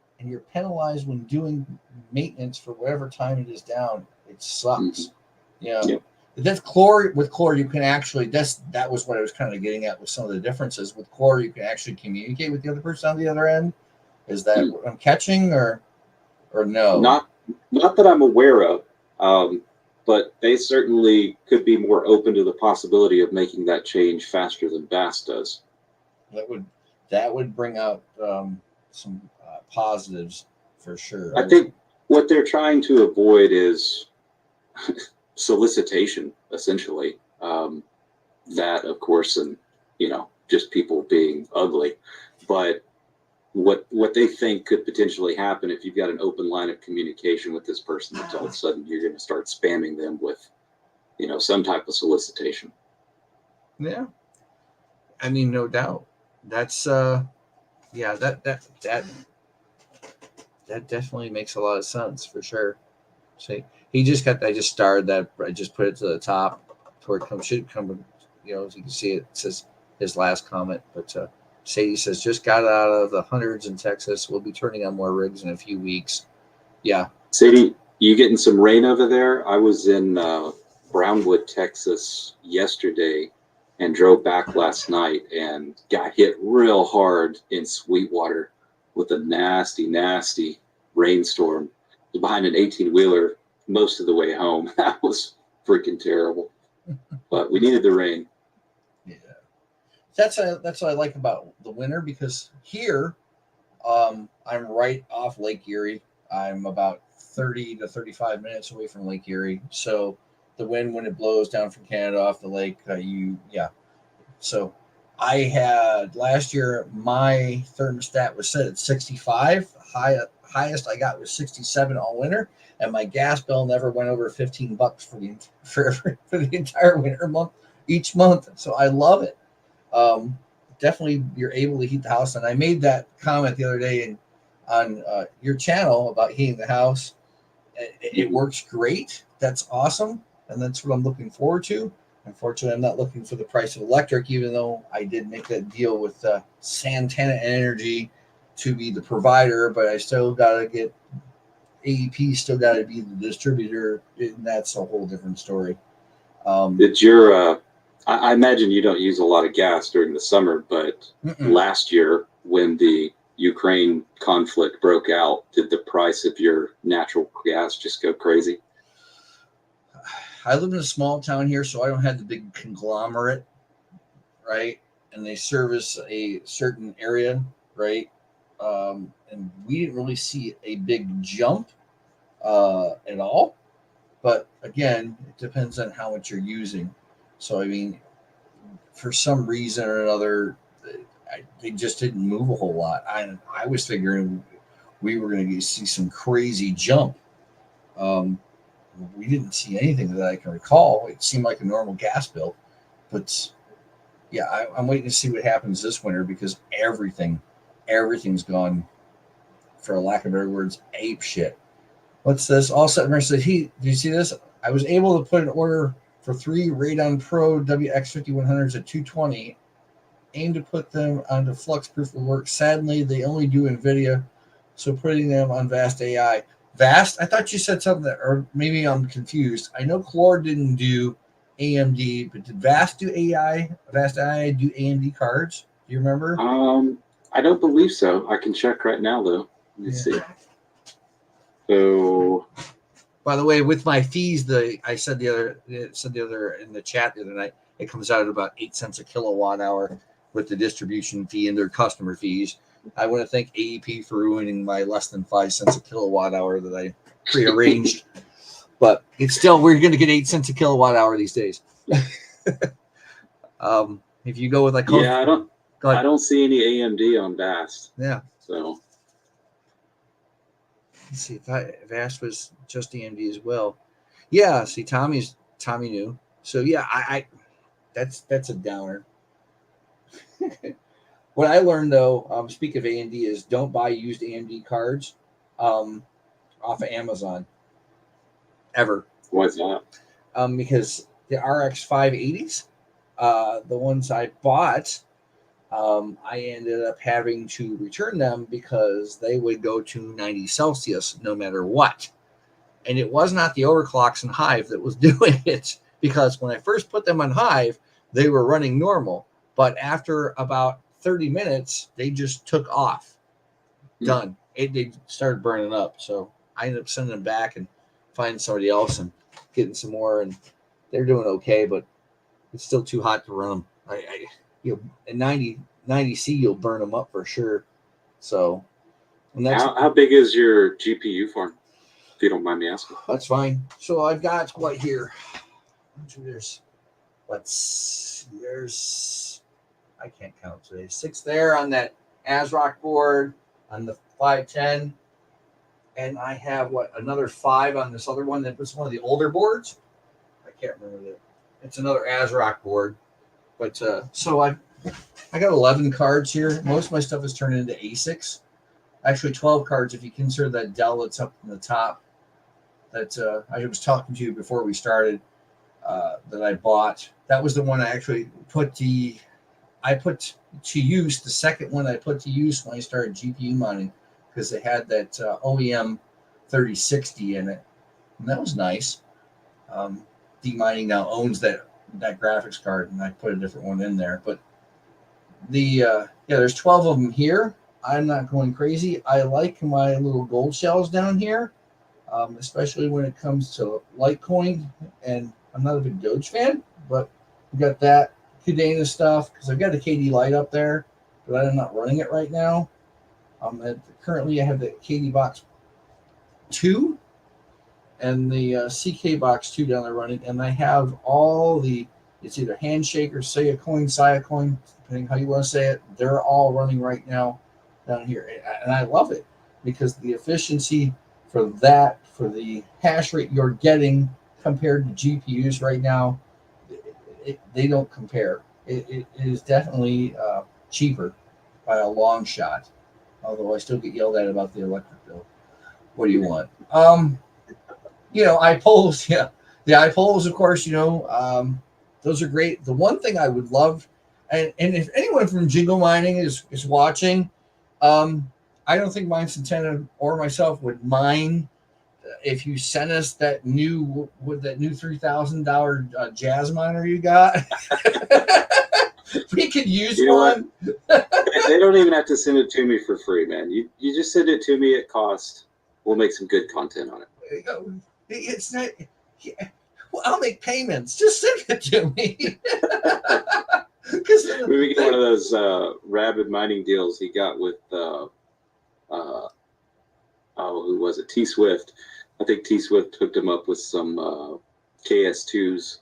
Speaker 2: penalized when doing maintenance for whatever time it is down. It sucks.
Speaker 1: Mm-hmm.
Speaker 2: Yeah.
Speaker 1: Yep.
Speaker 2: That's Core. With Core, you can actually. That was what I was kind of getting at with some of the differences. With Core, you can actually communicate with the other person on the other end. Is that what I'm catching, or no?
Speaker 1: Not that I'm aware of. But they certainly could be more open to the possibility of making that change faster than Vast does.
Speaker 2: That would bring out some positives for sure.
Speaker 1: I think what they're trying to avoid is solicitation, essentially. That, of course, and just people being ugly. But what they think could potentially happen if you've got an open line of communication with this person, that all of a sudden you're going to start spamming them with, some type of solicitation.
Speaker 2: Yeah, I mean, no doubt. That's yeah, that definitely makes a lot of sense for sure. See, I just started that. I just put it to the top where it should come. As you can see, it says his last comment, but. Sadie says, just got out of the hundreds in Texas. We'll be turning on more rigs in a few weeks. Yeah.
Speaker 1: Sadie, you getting some rain over there? I was in Brownwood, Texas yesterday and drove back last night and got hit real hard in Sweetwater with a nasty, nasty rainstorm. I was behind an 18-wheeler most of the way home. That was freaking terrible. But we needed the rain.
Speaker 2: That's what I like about the winter, because here I'm right off Lake Erie. I'm about 30 to 35 minutes away from Lake Erie. So the wind when it blows down from Canada off the lake. So I had last year my thermostat was set at 65. Highest I got was 67 all winter, and my gas bill never went over $15 for the entire winter month each month. So I love it. Definitely, you're able to heat the house, and I made that comment the other day on your channel about heating the house. It works great. That's awesome, and that's what I'm looking forward to. Unfortunately, I'm not looking for the price of electric, even though I did make that deal with Santana Energy to be the provider, but I still got to get AEP, still got to be the distributor, and that's a whole different story.
Speaker 1: Did your, I imagine you don't use a lot of gas during the summer, but last year when the Ukraine conflict broke out, did the price of your natural gas just go crazy?
Speaker 2: I live in a small town here, so I don't have the big conglomerate, right? And they service a certain area, right? And we didn't really see a big jump at all. But again, it depends on how much you're using. So, I mean, for some reason or another, they just didn't move a whole lot. I was figuring we were going to see some crazy jump. We didn't see anything that I can recall. It seemed like a normal gas bill, but yeah, I'm waiting to see what happens this winter because everything's gone, for lack of better words, ape shit. What's this? All set versus heat. Do you see this? I was able to put an order for 3 Radon Pro WX5100s at $220. Aim to put them onto Flux Proof will work. Sadly, they only do NVIDIA, so putting them on Vast AI. Vast? I thought you said something that, or maybe I'm confused. I know Clore didn't do AMD, but did Vast do AI? Vast AI do AMD cards? Do you remember?
Speaker 1: I don't believe so. I can check right now though. Let me see. So,
Speaker 2: by the way, with my fees, I said the other in the chat the other night, it comes out at about 8 cents a kilowatt hour with the distribution fee and their customer fees. I want to thank AEP for ruining my less than 5 cents a kilowatt hour that I prearranged. But it's still, we're going to get 8 cents a kilowatt hour these days. If you go with like,
Speaker 1: yeah, I don't see any AMD on Vast.
Speaker 2: Yeah.
Speaker 1: So
Speaker 2: let's see if Vast was just AMD as well. Yeah. See, Tommy knew. So yeah, I that's a downer. What I learned though, speak of AMD, is don't buy used AMD cards off of Amazon ever.
Speaker 1: Why's that?
Speaker 2: Because the RX 580s, the ones I bought, I ended up having to return them because they would go to 90 Celsius no matter what. And it was not the overclocks in Hive that was doing it, because when I first put them on Hive, they were running normal. But after about 30 minutes, they just took off. Done. They started burning up. So I ended up sending them back and finding somebody else and getting some more. And they're doing okay, but it's still too hot to run them. At 90 C, you'll burn them up for sure. So, and that's
Speaker 1: how big is your GPU farm, if you don't mind me asking?
Speaker 2: That's fine. So I've got what here? There's I can't count today. 6 there on that ASRock board on the 510, and I have another 5 on this other one that was one of the older boards. I can't remember that. It's another ASRock board, but so I got 11 cards here. Most of my stuff is turned into ASICs. Actually, 12 cards if you consider that Dell that's up in the top. That I was talking to you before we started. That I bought. That was the one I actually put to use. The second one I put to use when I started GPU mining, because it had that OEM 3060 in it, and that was nice. D-Mining now owns that graphics card, and I put a different one in there. But there's 12 of them here. I'm not going crazy. I like my little gold shells down here, especially when it comes to Litecoin. And I'm not a big Doge fan, but we got that Kudena stuff because I've got a KD Lite up there, but I'm not running it right now. Currently, I have the KD Box 2, and the CK Box 2 down there running, and I have all the, it's either Handshake or Saya Coin, depending how you want to say it. They're all running right now down here, and I love it because the efficiency for that, for the hash rate you're getting compared to GPUs right now, they don't compare. It is definitely cheaper by a long shot, although I still get yelled at about the electric bill. What do you want? iPolls, yeah. The iPolls, of course, those are great. The one thing I would love, and if anyone from Jingle Mining is watching, I don't think Mine Centena or myself would mind if you sent us that new $3,000 jazz miner you got. We could use one.
Speaker 1: They don't even have to send it to me for free, man. You just send it to me at cost. We'll make some good content on it.
Speaker 2: It's not. Yeah, well, I'll make payments. Just send it to me.
Speaker 1: Maybe we get one of those rabid mining deals he got with who was it? T Swift. I think T Swift hooked him up with some KS2s,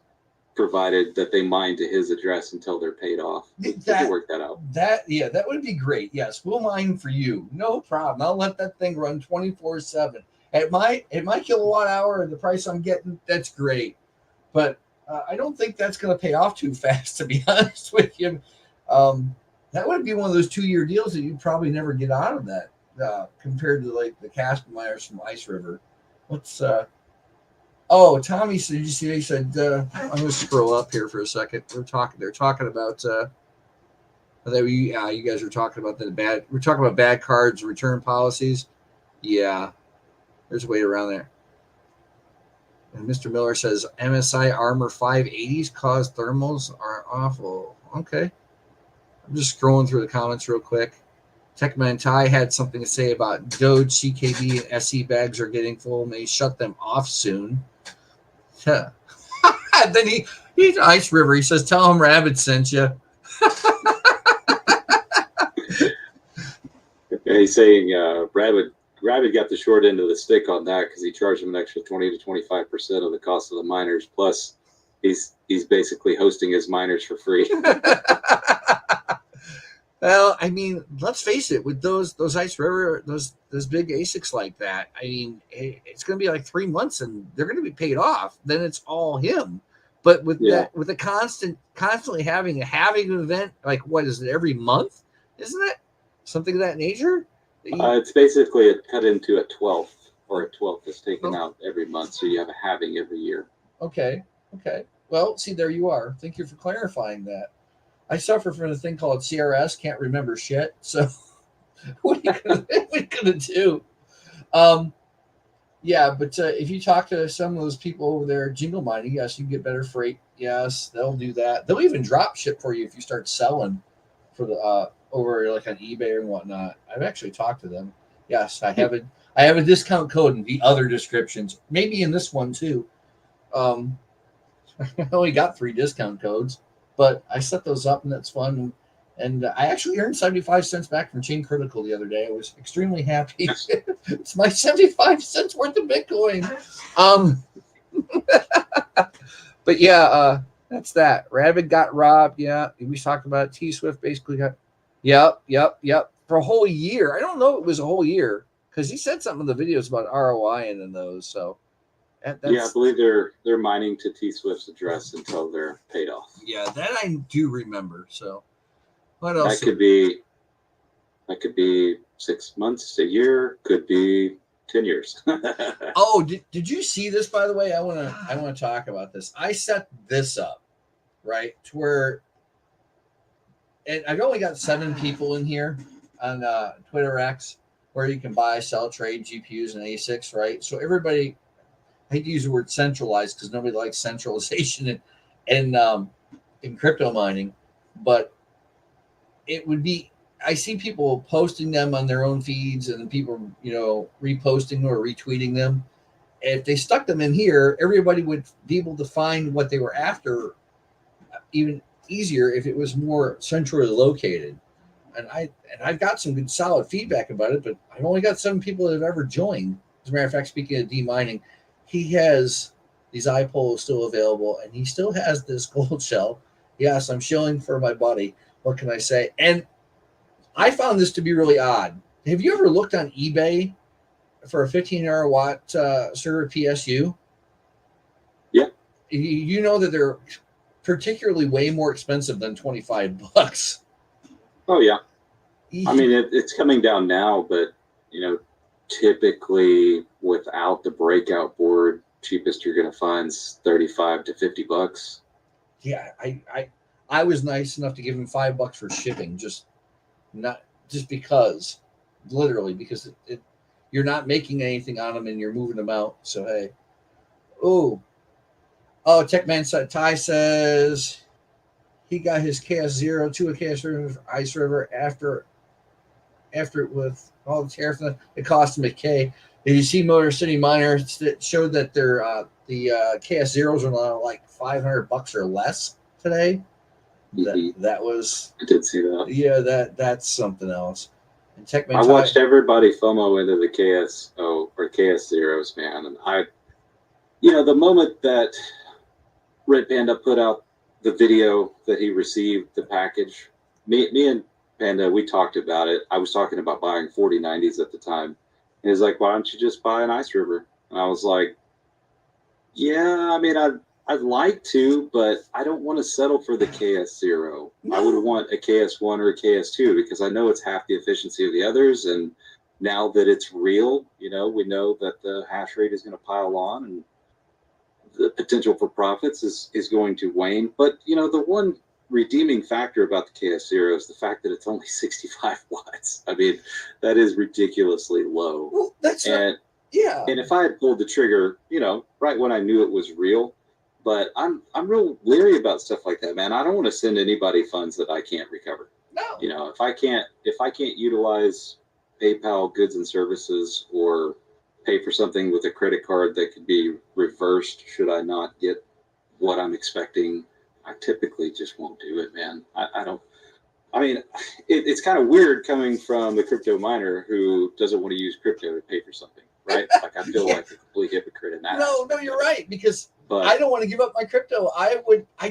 Speaker 1: provided that they mine to his address until they're paid off. We can work that out.
Speaker 2: That would be great. Yes, we'll mine for you. No problem. I'll let that thing run 24/7 at my kilowatt hour and the price I'm getting. That's great, but I don't think that's going to pay off too fast. To be honest with you, that would be one of those 2-year deals that you'd probably never get out of that, compared to like the Casper miners from Ice River. What's Tommy said, you see, he said, I'm going to scroll up here for a second. They're talking about, you guys were talking about we're talking about bad cards, return policies. Yeah, there's a way around there. And Mr. Miller says, MSI Armor 580s cause thermals are awful. Okay. I'm just scrolling through the comments real quick. Techman Ty had something to say about Doge, CKB, and SE bags are getting full. May shut them off soon. Then he's Ice River. He says, tell him Rabbit sent you.
Speaker 1: He's saying Rabbit got the short end of the stick on that because he charged him an extra 20 to 25% of the cost of the miners. Plus, he's basically hosting his miners for free.
Speaker 2: Well, I mean, let's face it, with those Ice River, those big ASICs like that, I mean, it's going to be like 3 months and they're going to be paid off. Then it's all him. But with the constantly having an event, like what is it, every month? Isn't it? Something of that nature?
Speaker 1: It's basically cut into a 12th, or a 12th is taken out every month. So you have a halving every year. Okay. Well, see, there you are. Thank you for clarifying that. I suffer from a thing called CRS, can't remember shit. So what are you gonna do? Yeah, but if you talk to some of those people over there, Jingle Mining, yes, you can get better freight. Yes, they'll do that. They'll even drop ship for you if you start selling for the over like on eBay and whatnot. I've actually talked to them. Yes, I have a discount code in the other descriptions, maybe in this one too. I only got 3 discount codes, but I set those up and that's fun. And I actually earned 75 cents back from Chain Critical the other day. I was extremely happy. It's my 75 cents worth of Bitcoin. But yeah, that's that. Rabbit got robbed. Yeah, we talked about it. T Swift basically got. Yep. For a whole year. I don't know if it was a whole year because he said something in the videos about ROI and in those. So. I believe they're mining to T Swift's address until they're paid off. Yeah, that I do remember. So. What else? That could be 6 months, a year, could be 10 years. Oh, did you see this, by the way? I want to talk about this. I set this up, right, to where, and I've only got 7 people in here on Twitter X where you can buy, sell, trade GPUs and ASICs, right? So everybody, I hate to use the word centralized because nobody likes centralization in crypto mining, but it would be, I see people posting them on their own feeds and people, reposting or retweeting them. If they stuck them in here, everybody would be able to find what they were after even easier if it was more centrally located. And I've got some good solid feedback about it, but I've only got 7 people that have ever joined. As a matter of fact, speaking of demining,
Speaker 2: he has these iPoles still available, and he still has this gold shell. Yes, I'm shilling for my buddy. What can I say? And I found this to be really odd. Have you ever looked on eBay for a 1500 watt server PSU?
Speaker 1: Yeah.
Speaker 2: You know that they're particularly way more expensive than $25.
Speaker 1: Oh yeah. I mean, it's coming down now, but typically without the breakout board, cheapest you're going to find is $35 to $50.
Speaker 2: Yeah, I was nice enough to give him $5 for shipping, just because, literally, because you're not making anything on them and you're moving them out. So hey, oh, Techman Ty says he got his KS0 to a KS Ice River after it with all the tariffs. It cost him a K. Did you see Motor City Miners that showed that their the KS0s are now like $500 or less today? That was,
Speaker 1: I did see that.
Speaker 2: Yeah, that's something else. And Techman,
Speaker 1: I watched everybody FOMO into the KSO or KS0s, man, and the moment that Red Panda put out the video that he received the package, me and Panda, we talked about it. I was talking about buying 4090s at the time. And he's like, why don't you just buy an Ice River? And I was like, yeah, I mean, I'd like to, but I don't want to settle for the KS0. No. I would want a KS1 or a KS2 because I know it's half the efficiency of the others. And now that it's real, we know that the hash rate is going to pile on and the potential for profits is going to wane. But, the one redeeming factor about the KS0 is the fact that it's only 65 watts. I mean, that is ridiculously low.
Speaker 2: Well, that's yeah.
Speaker 1: And if I had pulled the trigger, right when I knew it was real, but I'm real leery about stuff like that, man. I don't want to send anybody funds that I can't recover.
Speaker 2: No.
Speaker 1: If I can't utilize PayPal goods and services or pay for something with a credit card that could be reversed should I not get what I'm expecting, I typically just won't do it, man. It's kind of weird coming from the crypto miner who doesn't want to use crypto to pay for something, right? Like I feel like a complete hypocrite in that.
Speaker 2: No, you're right, because I don't want to give up my crypto. I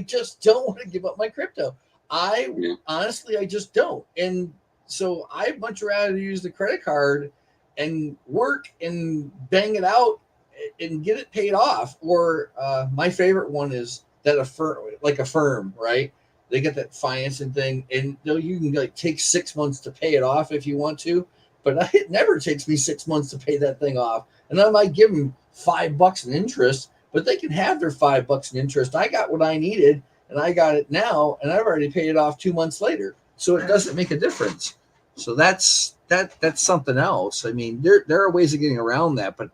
Speaker 2: just don't want to give up my crypto. Honestly, I just don't. And so I'd much rather use the credit card and work and bang it out and get it paid off. Or my favorite one is that a firm, right? They get that financing thing, and you can take 6 months to pay it off if you want to, but it never takes me 6 months to pay that thing off. And I might give them $5 in interest, but they can have their $5 in interest. I got what I needed, and I got it now, and I've already paid it off 2 months later. So it doesn't make a difference. So that's something else. I mean, there are ways of getting around that, but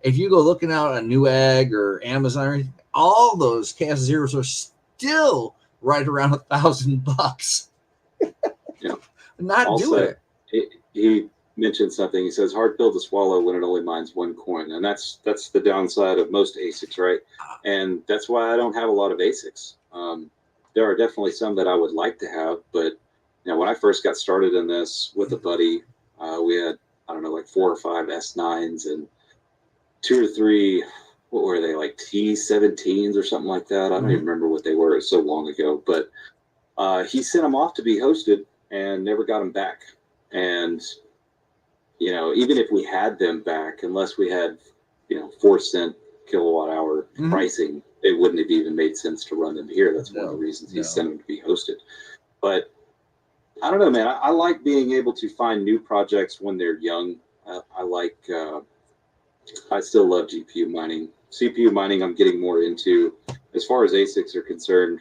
Speaker 2: if you go looking out on Newegg or Amazon or anything, all those KS0s are still right around $1,000.
Speaker 1: Yeah.
Speaker 2: Not also, doing it.
Speaker 1: He mentioned something. He says hard pill to swallow when it only mines one coin, and that's the downside of most ASICs, right? And that's why I don't have a lot of ASICs. There are definitely some that I would like to have, but when I first got started in this with a buddy, we had like 4 or 5 S9s and 2 or 3. What were they, like T17s or something like that? I don't even remember what they were. It was so long ago. But he sent them off to be hosted and never got them back. And, even if we had them back, unless we had, 4-cent kilowatt hour pricing, it wouldn't have even made sense to run them here. That's one of the reasons he sent them to be hosted. But I don't know, man. I like being able to find new projects when they're young. I still love GPU mining. CPU mining, I'm getting more into. As far as ASICs are concerned,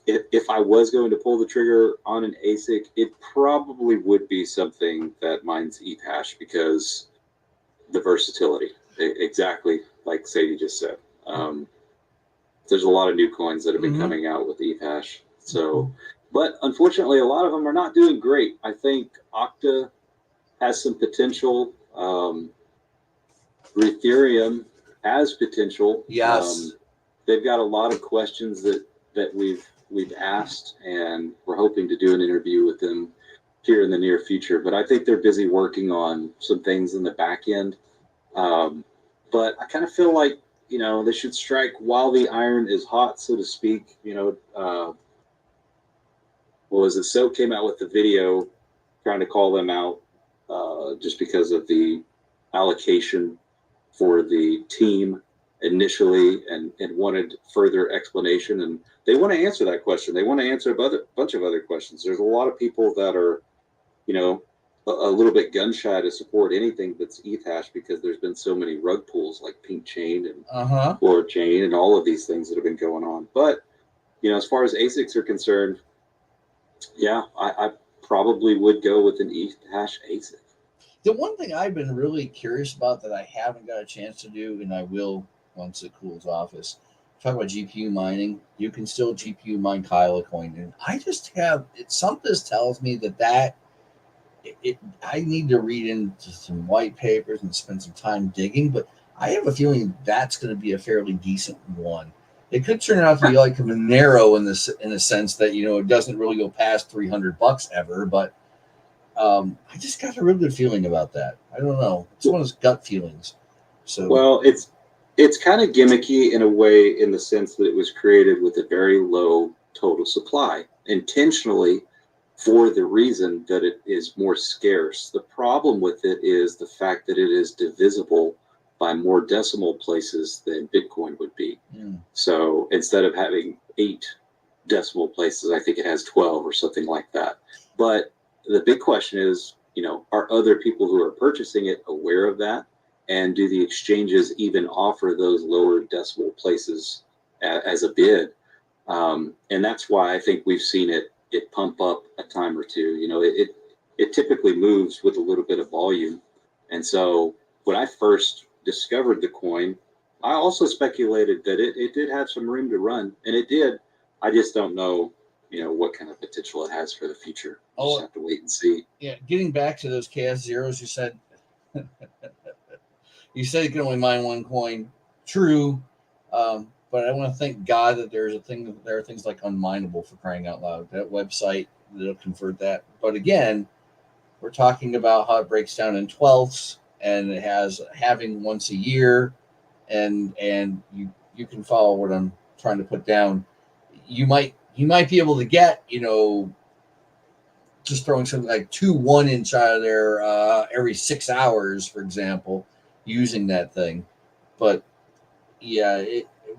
Speaker 1: if I was going to pull the trigger on an ASIC, it probably would be something that mines ETH hash because the versatility, exactly like Sadie just said. There's a lot of new coins that have been coming out with ETH hash. So, but unfortunately, a lot of them are not doing great. I think Octa has some potential. Ethereum has potential.
Speaker 2: Yes.
Speaker 1: They've got a lot of questions that we've asked, and we're hoping to do an interview with them here in the near future. But I think they're busy working on some things in the back end but I kind of feel like, they should strike while the iron is hot, so to speak. What was it? So came out with the video trying to call them out just because of the allocation for the team initially, and wanted further explanation. And they want to answer that question. They want to answer a bunch of other questions. There's a lot of people that are, a little bit gun shy to support anything that's ETH hash because there's been so many rug pulls like Pink Chain and Floor Chain and all of these things that have been going on. But, as far as ASICs are concerned, yeah, I probably would go with an ETH hash ASIC.
Speaker 2: The one thing I've been really curious about that I haven't got a chance to do, and I will once it cools off, is talk about GPU mining. You can still GPU mine Kyla coin, and I just have something tells me that I need to read into some white papers and spend some time digging, but I have a feeling that's going to be a fairly decent one. It could turn out to be like a Monero in a sense that it doesn't really go past $300 ever, but I just got a real good feeling about that. I don't know. It's one of those gut feelings. So
Speaker 1: well, it's kind of gimmicky in a way, in the sense that it was created with a very low total supply intentionally for the reason that it is more scarce. The problem with it is the fact that it is divisible by more decimal places than Bitcoin would be. So instead of having 8 decimal places, I think it has 12 or something like that. But the big question is, are other people who are purchasing it aware of that? And do the exchanges even offer those lower decimal places as a bid? And that's why I think we've seen it pump up a time or two. It typically moves with a little bit of volume. And so when I first discovered the coin, I also speculated that it did have some room to run, and it did. I just don't know, what kind of potential it has for the future. We'll just have to wait and see.
Speaker 2: Yeah, getting back to those KS zeros, you said you can only mine one coin. True. But I want to thank God that there are things like unmineable, for crying out loud. That website, that'll convert that. But again, we're talking about how it breaks down in twelfths, and it has halving once a year, and you can follow what I'm trying to put down. You might be able to get, just throwing something like 2 1-inch out of there every 6 hours, for example, using that thing. But yeah,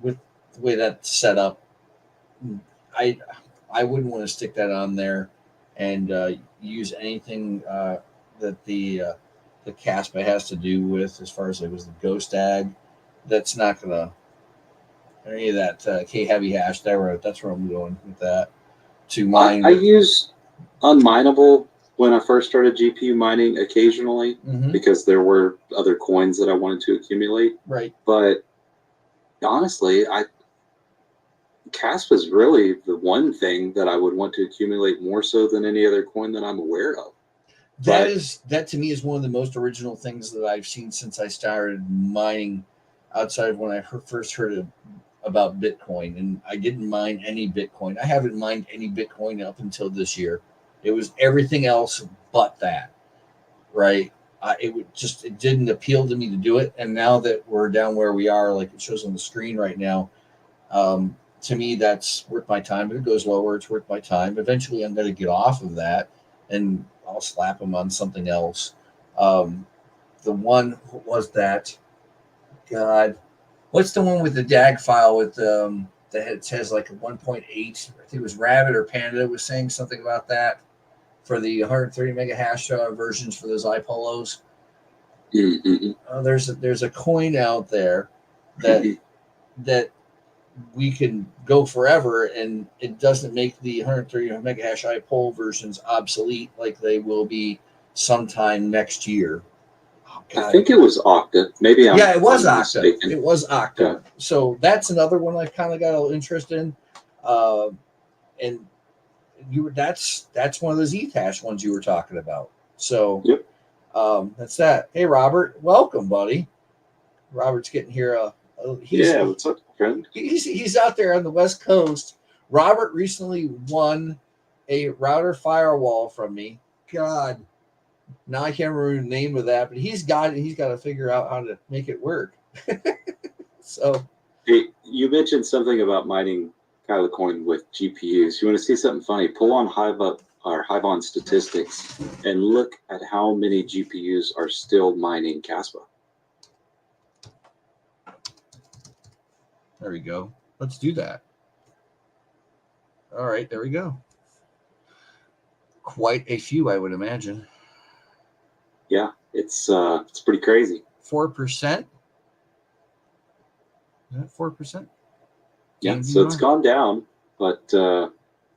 Speaker 2: with the way that's set up, I wouldn't want to stick that on there and use anything that the Caspa has to do with, as far as like was the Ghost Ag. That's not gonna any of that K heavy hash. That's where I'm going with that. To mine,
Speaker 1: I use unmineable when I first started GPU mining occasionally, because there were other coins that I wanted to accumulate.
Speaker 2: Right.
Speaker 1: But honestly, CASP is really the one thing that I would want to accumulate more so than any other coin that I'm aware of.
Speaker 2: That to me is one of the most original things that I've seen since I started mining, outside of when I first heard about Bitcoin. And I didn't mine any Bitcoin. I haven't mined any Bitcoin up until this year. It was everything else but that, right? It didn't appeal to me to do it. And now that we're down where we are, like it shows on the screen right now, to me, that's worth my time. If it goes lower, it's worth my time. Eventually, I'm going to get off of that, and I'll slap them on something else. The one, what was that? God, what's the one with the DAG file with that it says like a 1.8? I think it was Rabbit or Panda was saying something about that for the 130 mega hash versions for those iPolos. There's a coin out there that we can go forever, and it doesn't make the 130 mega hash iPol versions obsolete like they will be sometime next year.
Speaker 1: I think it was Octa. Maybe I'm
Speaker 2: it was Octa.
Speaker 1: mistaken.
Speaker 2: It was Octa.
Speaker 1: Yeah.
Speaker 2: So that's another one I've kind of got a little interest in. And that's one of those ETH ones you were talking about. So
Speaker 1: yep.
Speaker 2: That's that. Hey, Robert, welcome, buddy. Robert's getting here.
Speaker 1: What's up, friend?
Speaker 2: He's out there on the West Coast. Robert recently won a router firewall from me. God, now I can't remember the name of that, but he's got to figure out how to make it work. So
Speaker 1: Hey, you mentioned something about mining Kyla coin with GPUs. You want to see something funny? Pull on Hive up or Hive on statistics and look at how many GPUs are still mining Caspa.
Speaker 2: there we go. Let's do that. All right, there we go. Quite a few, I would imagine.
Speaker 1: Yeah, it's pretty crazy.
Speaker 2: 4%. Is that 4%?
Speaker 1: Yeah, so it's gone down, but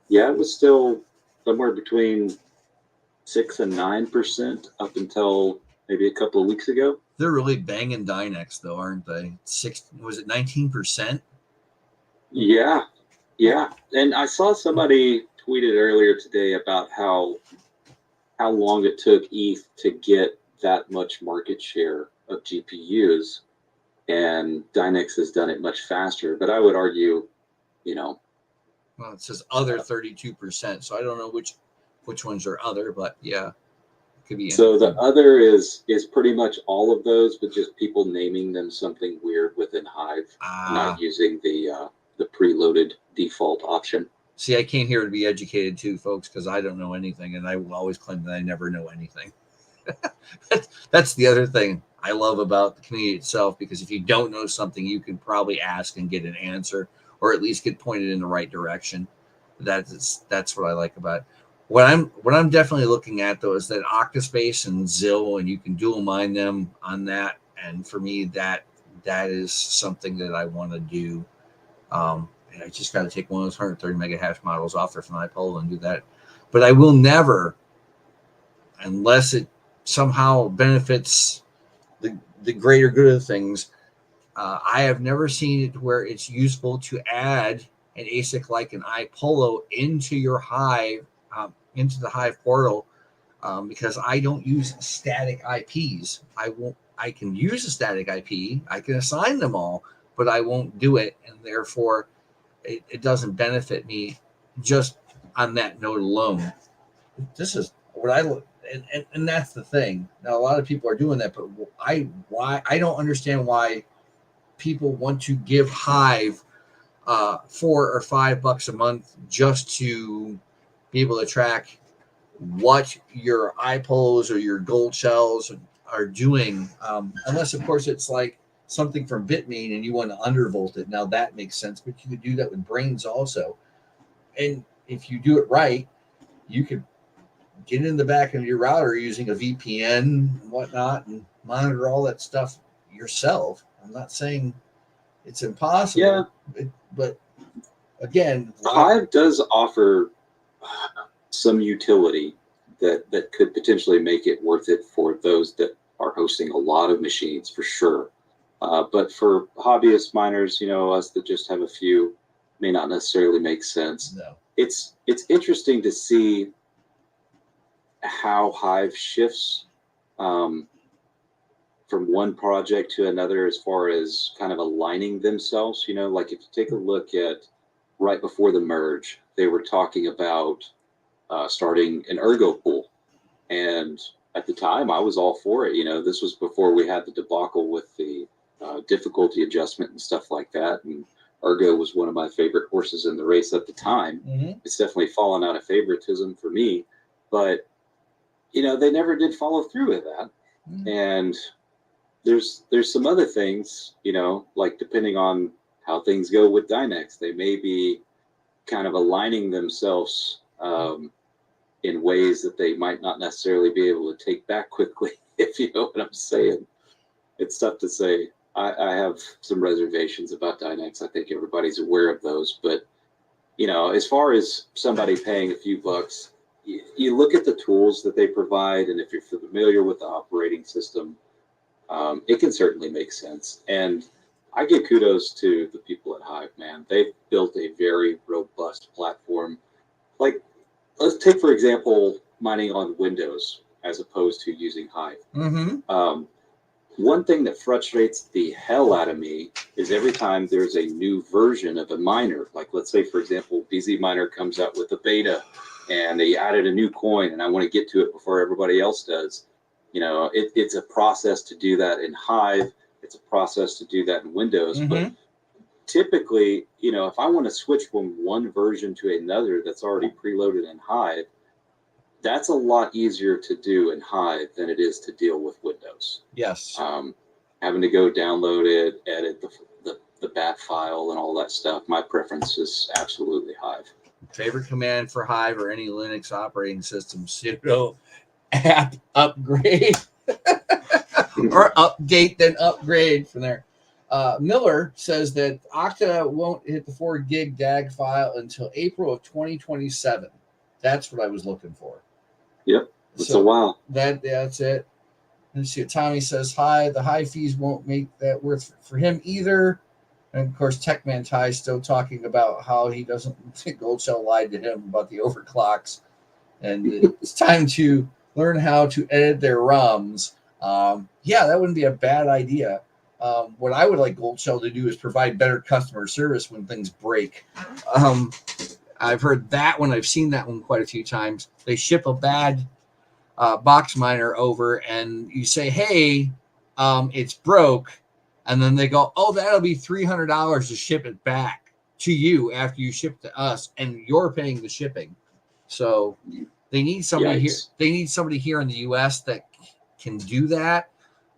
Speaker 1: yeah, it was still somewhere between 6 and 9% up until maybe a couple of weeks ago.
Speaker 2: They're really banging Dynex, though, aren't they? Was it 19%?
Speaker 1: Yeah, yeah. And I saw somebody tweeted earlier today about how long it took ETH to get that much market share of GPUs, and Dynex has done it much faster. But I would argue, you know,
Speaker 2: Well, it says other 32%, so I don't know which ones are other, but yeah, it could be.
Speaker 1: So the other is pretty much all of those, but just people naming them something weird within Hive, not using the preloaded default option.
Speaker 2: See, I came here to be educated too, folks, because I don't know anything, and I will always claim that I never know anything. That's the other thing I love about the community itself, because if you don't know something, you can probably ask and get an answer, or at least get pointed in the right direction. That's what I like about it. What I'm definitely looking at, though, is that Octaspace and Zill, and you can dual mine them on that. And for me, that is something that I want to do. And I just got to take one of those 130 mega hash models off there from iPol and do that. But I will never, unless it somehow benefits the greater good of things. I have never seen it where it's useful to add an ASIC like an iPolo into your Hive, into the Hive portal, because I don't use static IPs. I can use a static IP. I can assign them all, but I won't do it, and therefore it doesn't benefit me just on that note alone. This is what I look, and that's the thing. Now a lot of people are doing that, but I don't understand why people want to give Hive $4 or $5 a month just to be able to track what your iPolos or your gold shells are doing, unless of course it's like something from Bitmain and you want to undervolt it. Now that makes sense, but you could do that with Brains also. And if you do it right, you could get in the back of your router using a VPN and whatnot and monitor all that stuff yourself. I'm not saying it's impossible, but again,
Speaker 1: Hive does offer some utility that could potentially make it worth it for those that are hosting a lot of machines, for sure. But for hobbyist miners, us that just have a few, may not necessarily make sense.
Speaker 2: No.
Speaker 1: It's interesting to see how Hive shifts from one project to another as far as kind of aligning themselves. Like if you take a look at right before the merge, they were talking about starting an ergo pool. And at the time, I was all for it. This was before we had the debacle with the difficulty adjustment and stuff like that. And ergo was one of my favorite horses in the race at the time.
Speaker 2: Mm-hmm.
Speaker 1: It's definitely fallen out of favoritism for me. But, they never did follow through with that. Mm-hmm. And there's some other things, like depending on how things go with Dynex, they may be kind of aligning themselves in ways that they might not necessarily be able to take back quickly, if you know what I'm saying. It's tough to say. I have some reservations about Dynex. I think everybody's aware of those. But, as far as somebody paying a few bucks, you look at the tools that they provide, and if you're familiar with the operating system, it can certainly make sense. And I give kudos to the people at Hive, man. They've built a very robust platform. Like, let's take, for example, mining on Windows as opposed to using Hive.
Speaker 2: Mm-hmm.
Speaker 1: One thing that frustrates the hell out of me is every time there's a new version of a miner, like let's say, for example, BZ Miner comes out with a beta and they added a new coin and I want to get to it before everybody else does. It's a process to do that in Hive. it's a process to do that in Windows.
Speaker 2: Mm-hmm.
Speaker 1: But typically, if I want to switch from one version to another that's already preloaded in Hive, that's a lot easier to do in Hive than it is to deal with Windows.
Speaker 2: Yes.
Speaker 1: Having to go download it, edit the bat file and all that stuff. My preference is absolutely Hive.
Speaker 2: Favorite command for Hive or any Linux operating system: sudo app upgrade or update, then upgrade from there. Miller says that Okta won't hit the 4 gig DAG file until April of 2027. That's what I was looking for.
Speaker 1: Yep, it's a while.
Speaker 2: That's it. Let's see what Tommy says. Hi, the high fees won't make that worth for him either. And of course, Techman Ty still talking about how he doesn't think Goldshell lied to him about the overclocks, and it's time to learn how to edit their ROMs. Yeah, that wouldn't be a bad idea. What I would like Goldshell to do is provide better customer service when things break. I've heard that one. I've seen that one quite a few times. They ship a bad box miner over, and you say, "Hey, it's broke," and then they go, "Oh, that'll be $300 to ship it back to you after you ship to us, and you're paying the shipping." So they need somebody here. They need somebody here in the U.S. that can do that.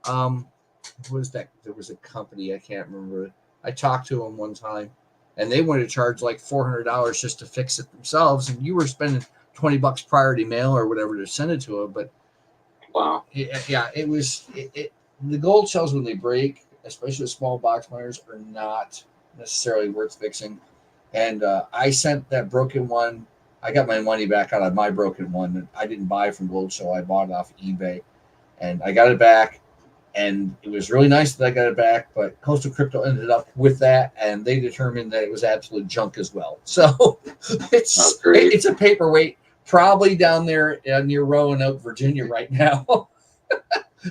Speaker 2: What was that? There was a company, I can't remember. I talked to them one time, and they wanted to charge like $400 just to fix it themselves, and you were spending $20 priority mail or whatever to send it to them. But
Speaker 1: wow,
Speaker 2: it was the gold shells when they break, especially the small box miners, are not necessarily worth fixing. And I sent that broken one. I got my money back out of my broken one. I didn't buy from Goldshell. I bought it off eBay, and I got it back. And it was really nice that I got it back, but Coastal Crypto ended up with that, and they determined that it was absolute junk as well. So it's a paperweight, probably down there near Roanoke, Virginia right now.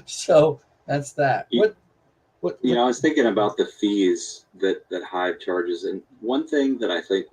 Speaker 2: So that's that. What
Speaker 1: I was thinking about the fees that Hive charges, and one thing that I think